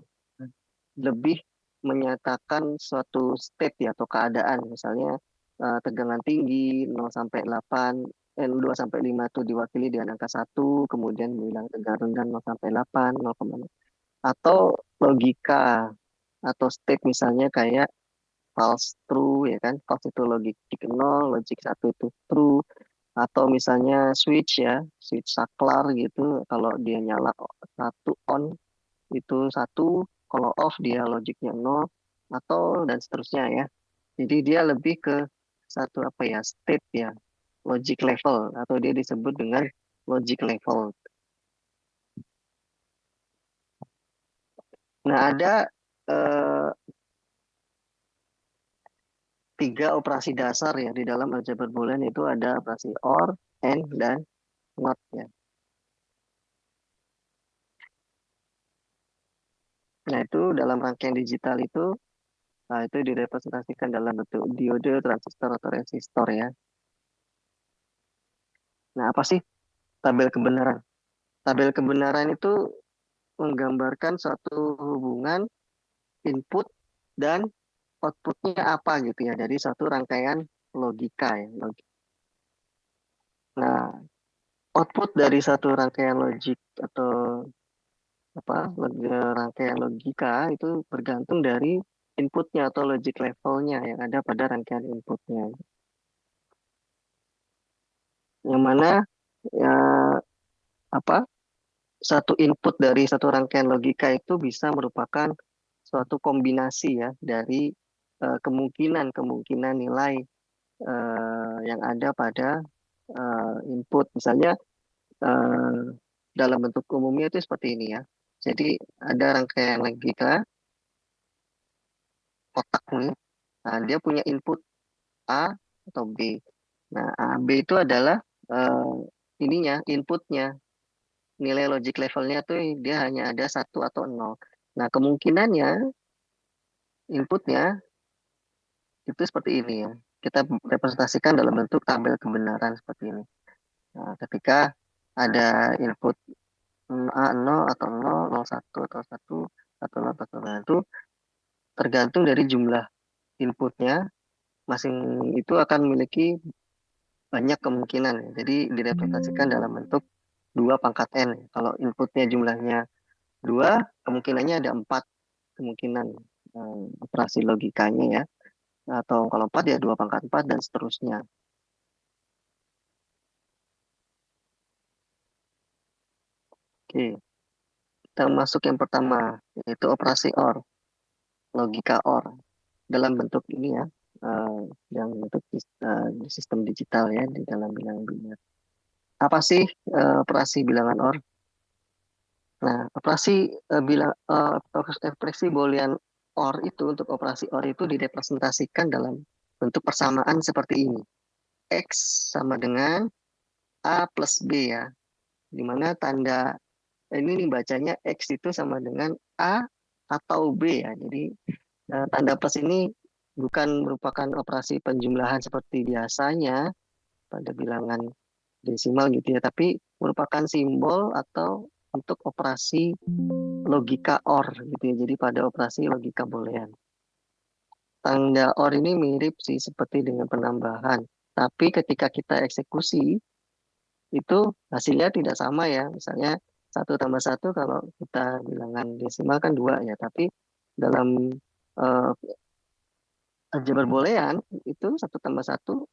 lebih menyatakan suatu state ya atau keadaan, misalnya tegangan tinggi 0 sampai 8, 2 sampai 5 itu diwakili dengan angka 1, kemudian bilang tegangan rendah 0 sampai 8, 0,0. Atau logika atau state misalnya kayak false true ya kan, false itu logik 0, logik 1 itu true, atau misalnya switch ya, switch saklar gitu, kalau dia nyala satu on itu satu, kalau off dia logiknya nol, atau dan seterusnya ya. Jadi dia lebih ke satu apa ya, state ya, logic level, atau dia disebut dengan logic level. Nah, ada eh, 3 operasi dasar ya di dalam aljabar boolean, itu ada operasi OR, AND, dan NOT ya. Nah, itu dalam rangkaian digital itu direpresentasikan dalam bentuk diode, transistor, atau resistor ya. Nah, apa sih tabel kebenaran? Tabel kebenaran itu menggambarkan suatu hubungan input dan outputnya apa gitu ya dari satu rangkaian logika ya. Nah, output dari satu rangkaian logik atau apa rangkaian logika itu bergantung dari inputnya atau logic levelnya yang ada pada rangkaian inputnya. Yang mana ya, apa satu input dari satu rangkaian logika itu bisa merupakan suatu kombinasi ya dari kemungkinan-kemungkinan nilai yang ada pada input. Misalnya eh, dalam bentuk umumnya itu seperti ini ya. Jadi ada rangkaian logika kotak nih. Nah, dia punya input A atau B. Nah, A, B itu adalah eh, ininya, inputnya. Nilai logic levelnya tuh dia hanya ada satu atau nol. Nah, kemungkinannya inputnya itu seperti ini ya. Kita representasikan dalam bentuk tabel kebenaran seperti ini. Nah, ketika ada input A 0 atau 0, 0 1 atau 1 atau 0 atau 0 itu tergantung dari jumlah inputnya, masing itu akan memiliki banyak kemungkinan ya. Jadi direpresentasikan dalam bentuk 2 pangkat n. Kalau inputnya jumlahnya 2, kemungkinannya ada 4 kemungkinan operasi logikanya ya. Atau kalau 4 ya 2 pangkat 4 dan seterusnya. Oke, kita masuk yang pertama, yaitu operasi OR, logika OR. Dalam bentuk ini ya, yang untuk sistem digital ya di dalam bilangan biner. Apa sih operasi bilangan OR? Nah, operasi ekspresi boolean OR itu untuk operasi OR itu direpresentasikan dalam bentuk persamaan seperti ini. X sama dengan A plus B ya. Di mana tanda ini nih bacanya X itu sama dengan A atau B ya. Jadi tanda plus ini bukan merupakan operasi penjumlahan seperti biasanya pada bilangan desimal gitu ya, tapi merupakan simbol atau untuk operasi logika OR gitu ya. Jadi pada operasi logika boolean. Tanda OR ini mirip sih seperti dengan penambahan, tapi ketika kita eksekusi itu hasilnya tidak sama ya. Misalnya 1 tambah 1 kalau kita bilangan desimal kan 2 ya, tapi dalam aljabar boolean itu 1 tambah 1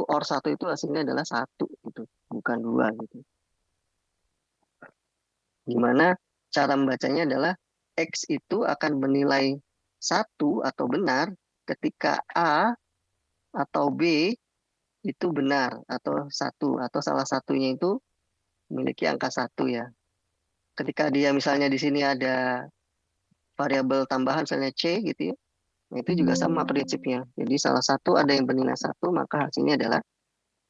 OR 1 itu hasilnya adalah 1 gitu, bukan 2 gitu. Gimana cara membacanya adalah X itu akan bernilai 1 atau benar ketika A atau B itu benar atau 1 atau salah satunya itu memiliki angka 1 ya. Ketika dia misalnya di sini ada variabel tambahan misalnya C gitu ya, nah itu juga sama prinsipnya. Jadi salah satu ada yang bernilai 1 maka hasilnya adalah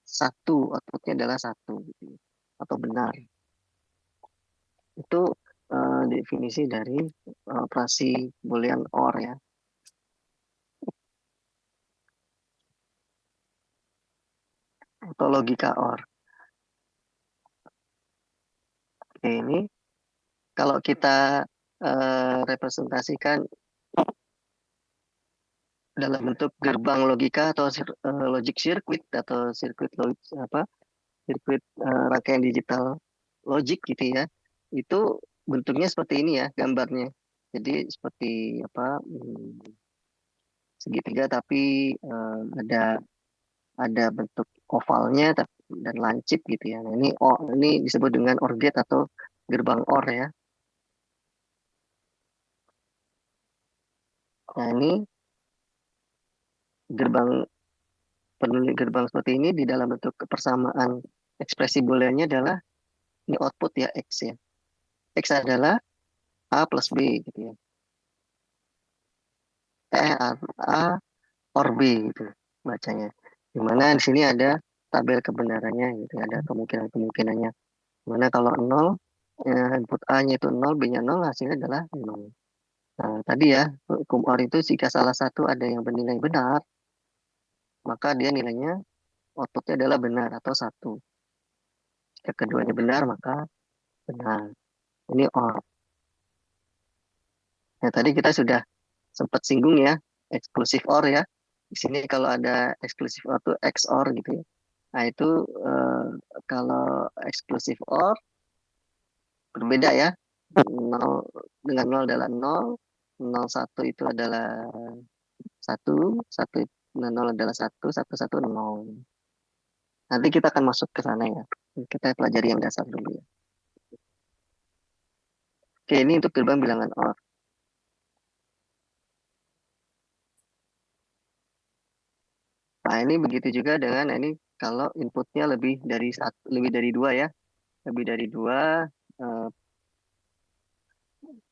1, outputnya adalah 1 gitu, atau benar. Itu definisi dari operasi boolean OR ya. Atau logika OR. Oke, ini kalau kita representasikan dalam bentuk gerbang logika atau logic circuit atau sirkuit rangkaian digital logic gitu ya, itu bentuknya seperti ini ya gambarnya. Jadi seperti segitiga tapi ada bentuk ovalnya dan lancip gitu ya. Nah, ini disebut dengan OR gate atau gerbang OR ya. Nah, ini gerbang seperti ini di dalam bentuk persamaan ekspresi booleannya adalah ini output ya X ya. X adalah A plus B gitu ya. A or B gitu bacanya. Dimana di sini ada tabel kebenarannya gitu, ada kemungkinannya. Dimana kalau 0, input A-nya itu 0, B-nya 0, hasilnya adalah 0. Nah, tadi ya, hukum OR itu jika salah satu ada yang bernilai benar, maka dia nilainya outputnya adalah benar atau 1. Jika keduanya benar, maka benar. Ini OR. Nah, tadi kita sudah sempat singgung ya, eksklusif OR ya. Di sini kalau ada eksklusif OR itu XOR gitu ya. Nah, itu kalau eksklusif OR berbeda ya. 0 dengan 0 adalah 0, 01 itu adalah 1, 1 dan 0 adalah 1, 1, 1, 0. Nanti kita akan masuk ke sana ya. Kita pelajari yang dasar dulu ya. Oke, ini untuk gerbang bilangan OR. Nah, ini begitu juga dengan ini kalau inputnya lebih dari 2 ya. Lebih dari 2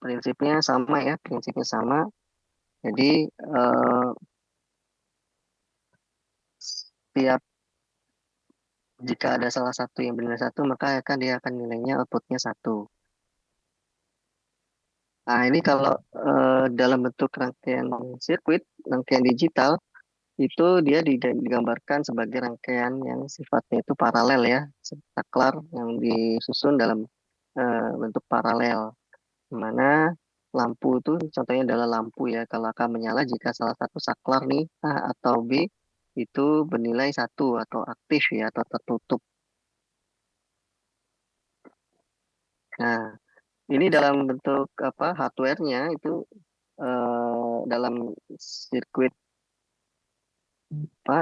prinsipnya sama ya, prinsipnya sama. Jadi setiap jika ada salah satu yang bernilai 1 maka dia akan nilainya outputnya 1. Nah, ini kalau dalam bentuk rangkaian sirkuit, rangkaian digital, itu dia digambarkan sebagai rangkaian yang sifatnya itu paralel ya, saklar yang disusun dalam bentuk paralel. Dimana lampu itu contohnya adalah lampu ya, kalau akan menyala jika salah satu saklar nih A atau B itu bernilai 1 atau aktif ya, atau tertutup. Nah, ini dalam bentuk hardware-nya itu dalam sirkuit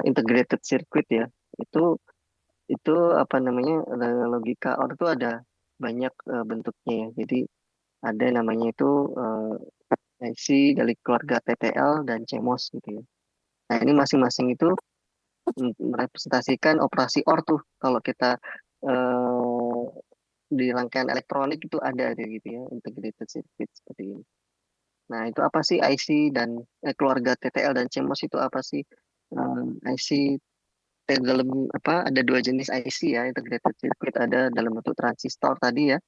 integrated circuit ya. Itu apa namanya logika OR itu ada banyak bentuknya ya. Jadi ada namanya itu IC dari keluarga TTL dan CMOS gitu ya. Nah, ini masing-masing itu merepresentasikan operasi OR tuh. Kalau kita eh, di rangkaian elektronik itu ada gitu ya, integrated circuit seperti ini. Nah, itu apa sih IC dan keluarga TTL dan CMOS itu apa sih? IC dalam apa? Ada dua jenis IC ya, integrated circuit ada dalam bentuk transistor tadi ya.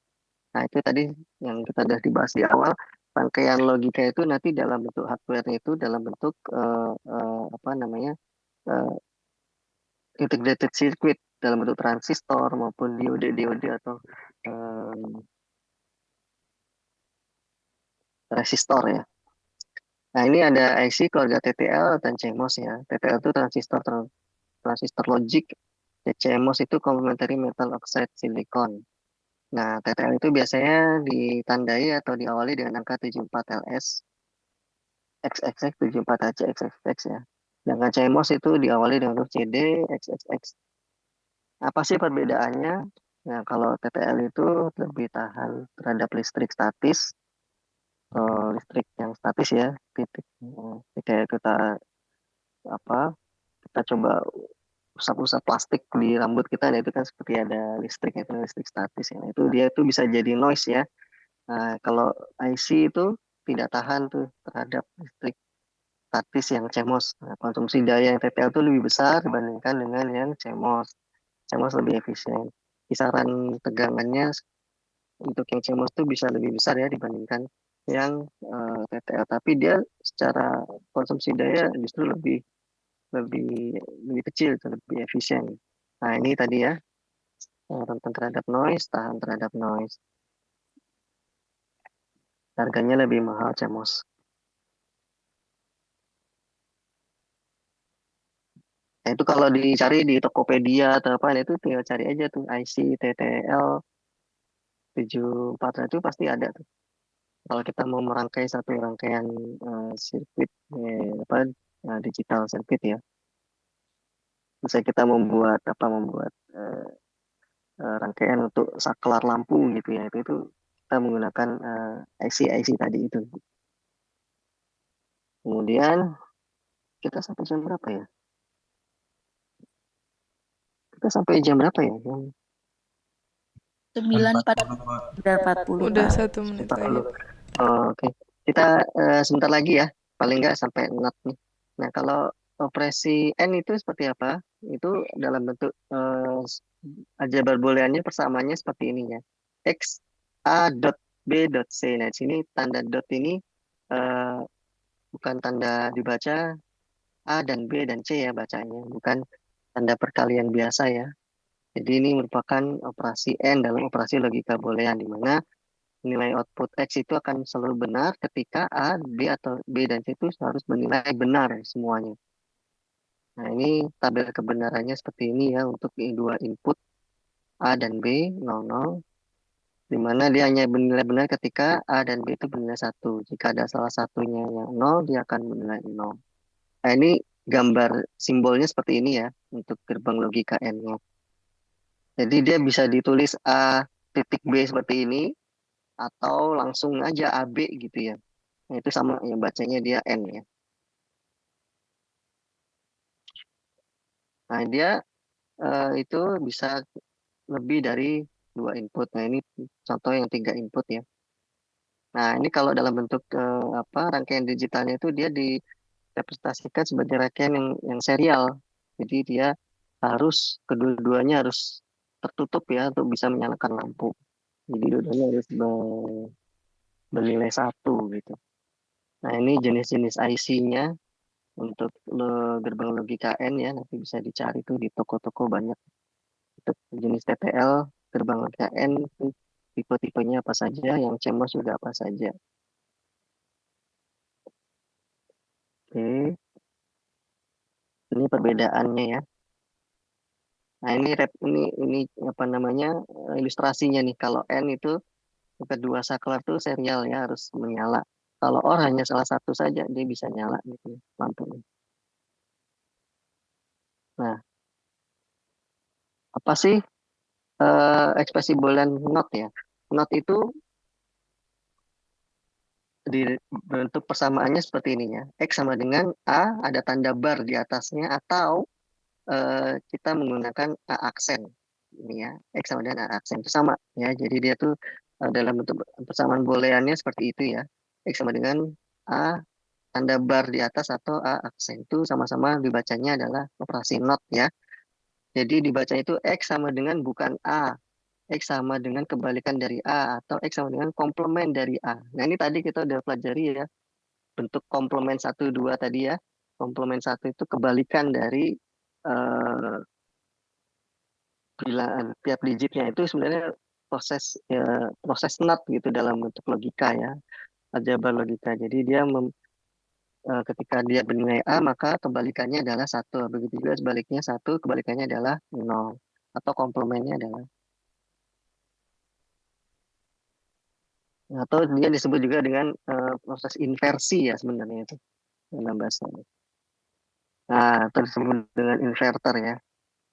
Nah, itu tadi yang kita sudah dibahas di awal. Rangkaian logika itu nanti dalam bentuk hardware itu dalam bentuk apa namanya? eh, integrated circuit dalam bentuk transistor maupun diode atau eh, resistor ya. Nah, ini ada IC keluarga TTL dan CMOS ya. TTL itu transistor logic, CMOS itu complementary metal oxide silicon. Nah, TTL itu biasanya ditandai atau diawali dengan angka 74LS, XXX, 74HC, XXX ya. Sedangkan CMOS itu diawali dengan huruf CD, XXX. Apa sih perbedaannya? Nah, kalau TTL itu lebih tahan terhadap listrik statis, listrik yang statis ya, titik. Kayak kita apa? Kita coba usap-usap plastik di rambut kita, nah itu kan seperti ada listrik, itu listrik statis ya. Itu dia tuh bisa jadi noise ya. Nah, kalau IC itu tidak tahan tuh terhadap listrik statis yang CMOS. Nah, konsumsi daya yang TTL itu lebih besar dibandingkan dengan yang CMOS. CMOS lebih efisien. Kisaran tegangannya untuk yang CMOS itu bisa lebih besar ya dibandingkan yang TTL. Tapi dia secara konsumsi daya justru lebih lebih lebih kecil, lebih efisien. Nah, ini tadi ya, rentan terhadap noise, tahan terhadap noise. Harganya lebih mahal CMOS. Nah, itu kalau dicari di Tokopedia atau apa, nah itu tinggal cari aja tuh IC TTL 74 itu pasti ada tuh. Kalau kita mau merangkai satu rangkaian sirkuit apa digital sirkuit ya. Misalnya kita membuat rangkaian untuk saklar lampu gitu ya. Itu kita menggunakan IC tadi itu. Kemudian kita sampai jam berapa ya? Kita sampai jam berapa ya? Jam 9.40 Pak. udah 40 Udah Kak. 1 menit 40. lagi. Oke. Kita sebentar lagi ya. Paling nggak sampai NOT nih. Nah, kalau operasi N itu seperti apa? Itu dalam bentuk aljabar booleannya persamaannya seperti ini ya. X A dot B dot C. Nah, di sini tanda dot ini eh, bukan tanda dibaca A dan B dan C ya bacanya, bukan tanda perkalian biasa ya. Jadi ini merupakan operasi N dalam operasi logika boolean di mana nilai output X itu akan selalu benar ketika A, B atau B dan C itu harus bernilai benar semuanya. Nah, ini tabel kebenarannya seperti ini ya untuk dua input A dan B 00, di mana dia hanya bernilai benar ketika A dan B itu bernilai 1. Jika ada salah satunya yang 0, dia akan bernilai 0. Nah, ini gambar simbolnya seperti ini ya untuk gerbang logika N-nya. Jadi dia bisa ditulis A titik B seperti ini atau langsung aja AB gitu ya. Nah, itu sama yang bacanya dia N ya. Nah, dia itu bisa lebih dari dua input. Nah, ini contoh yang tiga input ya. Nah, ini kalau dalam bentuk apa rangkaian digitalnya itu dia direpresentasikan sebagai rangkaian yang serial. Jadi dia harus kedua-duanya harus tertutup ya untuk bisa menyalakan lampu. Jadi dua-duanya harus bernilai 1 gitu. Nah, ini jenis-jenis IC-nya untuk gerbang logika N ya, nanti bisa dicari tuh di toko-toko banyak. Untuk jenis TTL, gerbang logika N, itu tipe-tipenya apa saja, yang CMOS juga apa saja. Oke, ini perbedaannya ya. Nah, ini apa namanya ilustrasinya nih. Kalau N itu kedua saklar tuh serial ya harus menyala. Kalau OR hanya salah satu saja dia bisa nyala gitu lampunya. Nah, apa sih ekspresi boolean not ya? Not itu bentuk persamaannya seperti ini ya. X sama dengan A, ada tanda bar di atasnya, atau kita menggunakan A aksen. Ini ya, X sama dengan A aksen itu sama ya. Jadi dia tuh dalam bentuk persamaan booleannya seperti itu ya. X sama dengan A tanda bar di atas atau A aksen itu sama-sama dibacanya adalah operasi not ya. Jadi dibaca itu X sama dengan bukan A. X sama dengan kebalikan dari A atau X sama dengan komplement dari A. Nah ini tadi kita udah pelajari ya. Bentuk komplement 1, 2 tadi ya. Komplement 1 itu kebalikan dari eh, bilangan tiap digitnya itu sebenarnya proses not gitu dalam bentuk logika ya. Aljabar logika. Jadi dia ketika dia bernilai A maka kebalikannya adalah 1. Begitu juga sebaliknya 1 kebalikannya adalah 0. Atau komplemennya adalah. Atau dia disebut juga dengan proses inversi ya sebenarnya itu dalam bahasa. Nah, itu disebut dengan inverter ya.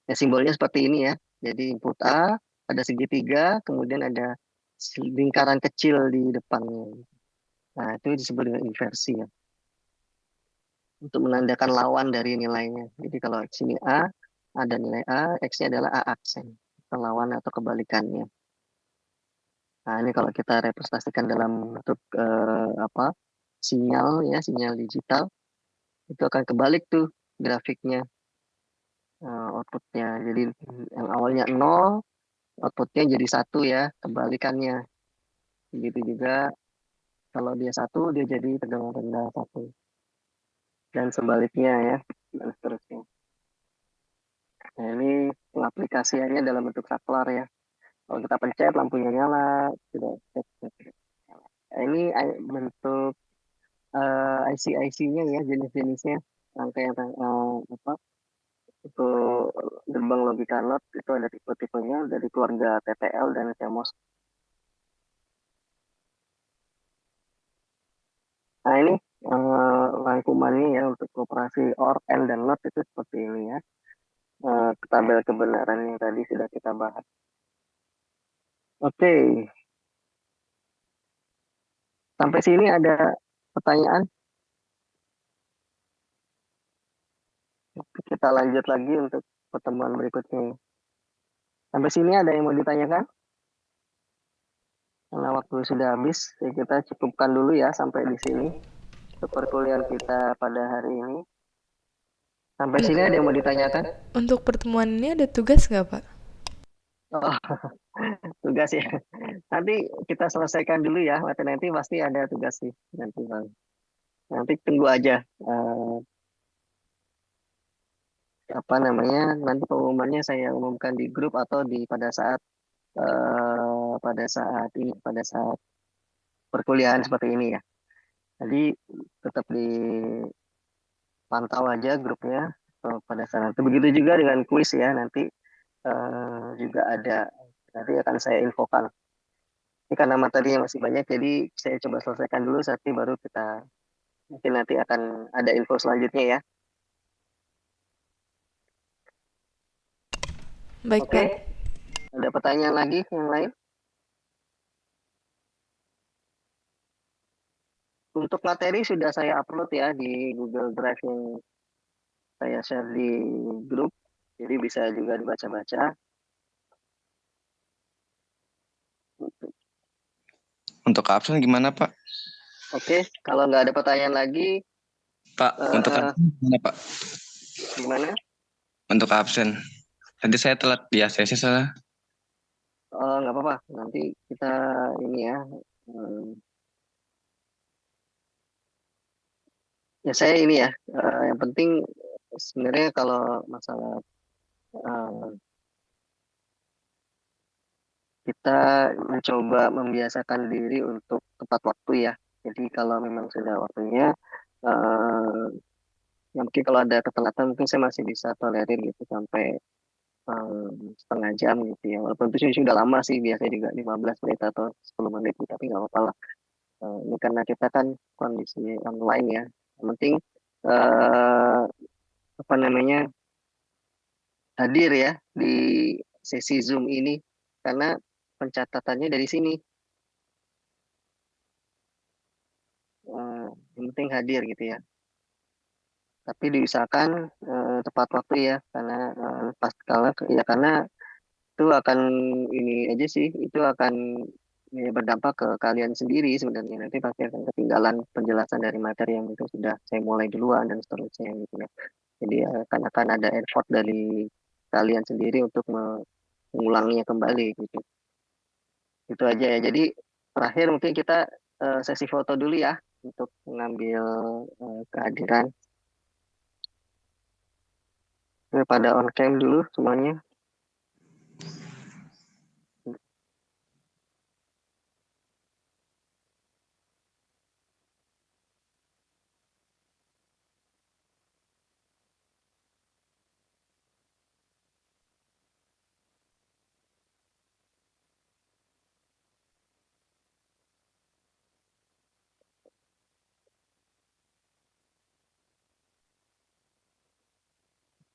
Ya, simbolnya seperti ini ya. Jadi input A, ada segitiga, kemudian ada lingkaran kecil di depannya. Nah, itu disebut dengan inversi ya. Untuk menandakan lawan dari nilainya. Jadi kalau X ini A, ada nilai A, X-nya adalah A aksen. Atau lawan atau kebalikannya. Nah, ini kalau kita representasikan dalam bentuk sinyal ya, sinyal digital, itu akan kebalik tuh grafiknya, outputnya. Jadi yang awalnya 0, outputnya jadi 1 ya, kebalikannya. Begitu juga kalau dia 1, dia jadi tegangan rendah 1. Dan sebaliknya ya, dan seterusnya. Nah, ini pengaplikasiannya dalam bentuk saklar ya. Kalau kita pencet, lampunya nyala, sudah. Nah, ini bentuk IC-IC-nya ya, jenis-jenisnya. Rangka yang apa, itu gerbang logika not itu ada tipe-tipenya dari keluarga TTL dan CMOS. Nah ini rangkumannya ya untuk operasi OR, AND, dan NOT itu seperti ini ya. Tabel kebenaran yang tadi sudah kita bahas. Oke. Sampai sini ada pertanyaan? Kita lanjut lagi untuk pertemuan berikutnya. Sampai sini ada yang mau ditanyakan? Karena waktu sudah habis, ya kita cukupkan dulu ya sampai di sini untuk perkuliahan kita pada hari ini. Sampai sini ada yang mau ditanyakan? Untuk pertemuan ini ada tugas nggak, Pak? Oh, tugas ya. Nanti kita selesaikan dulu ya. Nanti pasti ada tugas sih nanti Bang. Nanti tunggu aja apa namanya, nanti pengumumannya saya umumkan di grup atau di pada saat pada saat perkuliahan seperti ini ya. Jadi tetap dipantau aja grupnya pada saat itu. Begitu juga dengan kuis ya, nanti juga ada, nanti akan saya infokan. Ini karena materinya masih banyak, jadi saya coba selesaikan dulu, nanti baru kita mungkin nanti akan ada info selanjutnya ya. Baik, Oke. Pak. Ada pertanyaan lagi yang lain? Untuk materi sudah saya upload ya di Google Drive yang saya share di grup, jadi bisa juga dibaca-baca. Untuk absen gimana, Pak? Oke, kalau nggak ada pertanyaan lagi, Pak, untuk absen gimana, Pak? gimana? Untuk absen. Tadi saya telat di ACC salah. Nggak apa-apa, nanti kita ini ya. Ya saya ini ya, yang penting sebenarnya kalau masalah kita mencoba membiasakan diri untuk tepat waktu ya. Jadi kalau memang sudah waktunya, ya mungkin kalau ada ketelatan mungkin saya masih bisa tolerir gitu sampai setengah jam gitu ya. Walaupun itu sudah lama sih, biasanya juga 15 menit atau 10 menit, tapi nggak apa-apa lah. Ini karena kita kan kondisi online ya. Yang penting apa namanya, hadir ya di sesi Zoom ini karena pencatatannya dari sini. penting hadir gitu ya. Tapi diusahakan tepat waktu ya, karena karena itu akan ini aja sih, itu akan ya, berdampak ke kalian sendiri sebenarnya. Nanti pasti akan ketinggalan penjelasan dari materi yang itu sudah saya mulai duluan dan seterusnya gitu ya. Jadi akan ada effort dari kalian sendiri untuk mengulanginya kembali gitu. Itu aja ya. Jadi terakhir mungkin kita sesi foto dulu ya untuk mengambil kehadiran. Pada on cam dulu semuanya.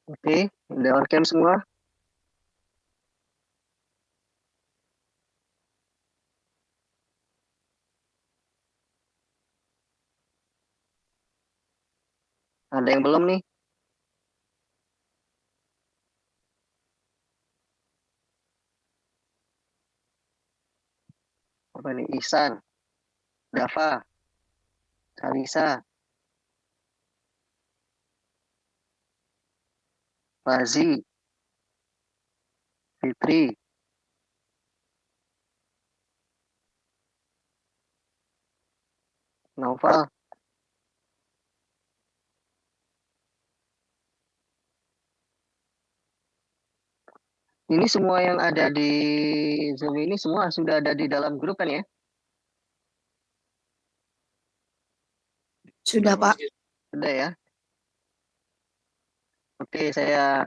Oke, udah on cam semua. Ada yang belum nih? Apa nih? Ihsan, Dava, Salisa, Razi, Fitri, Naufal. Ini semua yang ada di Zoom ini semua sudah ada di dalam grup kan ya? Sudah, Pak. Sudah ya? Oke, saya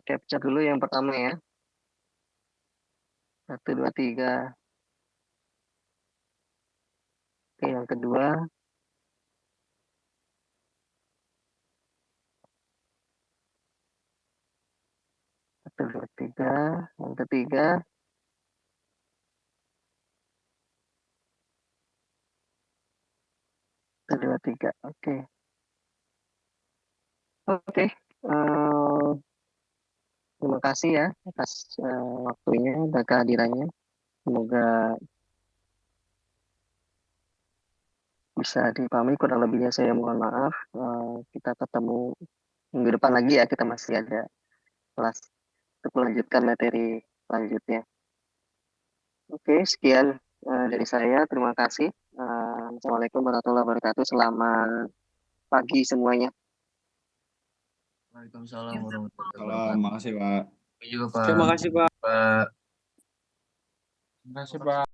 capture dulu yang pertama ya. 1, 2, 3. Oke, yang kedua. 1, 2, 3. Yang ketiga. 1, 2, 3. Oke. Oke. Terima kasih ya atas waktunya dan kehadirannya. Semoga bisa dipahami, kurang lebihnya saya mohon maaf. Kita ketemu minggu depan lagi ya, kita masih ada kelas untuk melanjutkan materi selanjutnya. Oke, sekian dari saya. Terima kasih. Assalamualaikum warahmatullahi wabarakatuh. Selamat pagi semuanya. Waalaikumsalam warahmatullahi Salam, wabarakatuh. makasih Pak. Juga Pak. Terima kasih, Pak. Pak. Makasih Pak.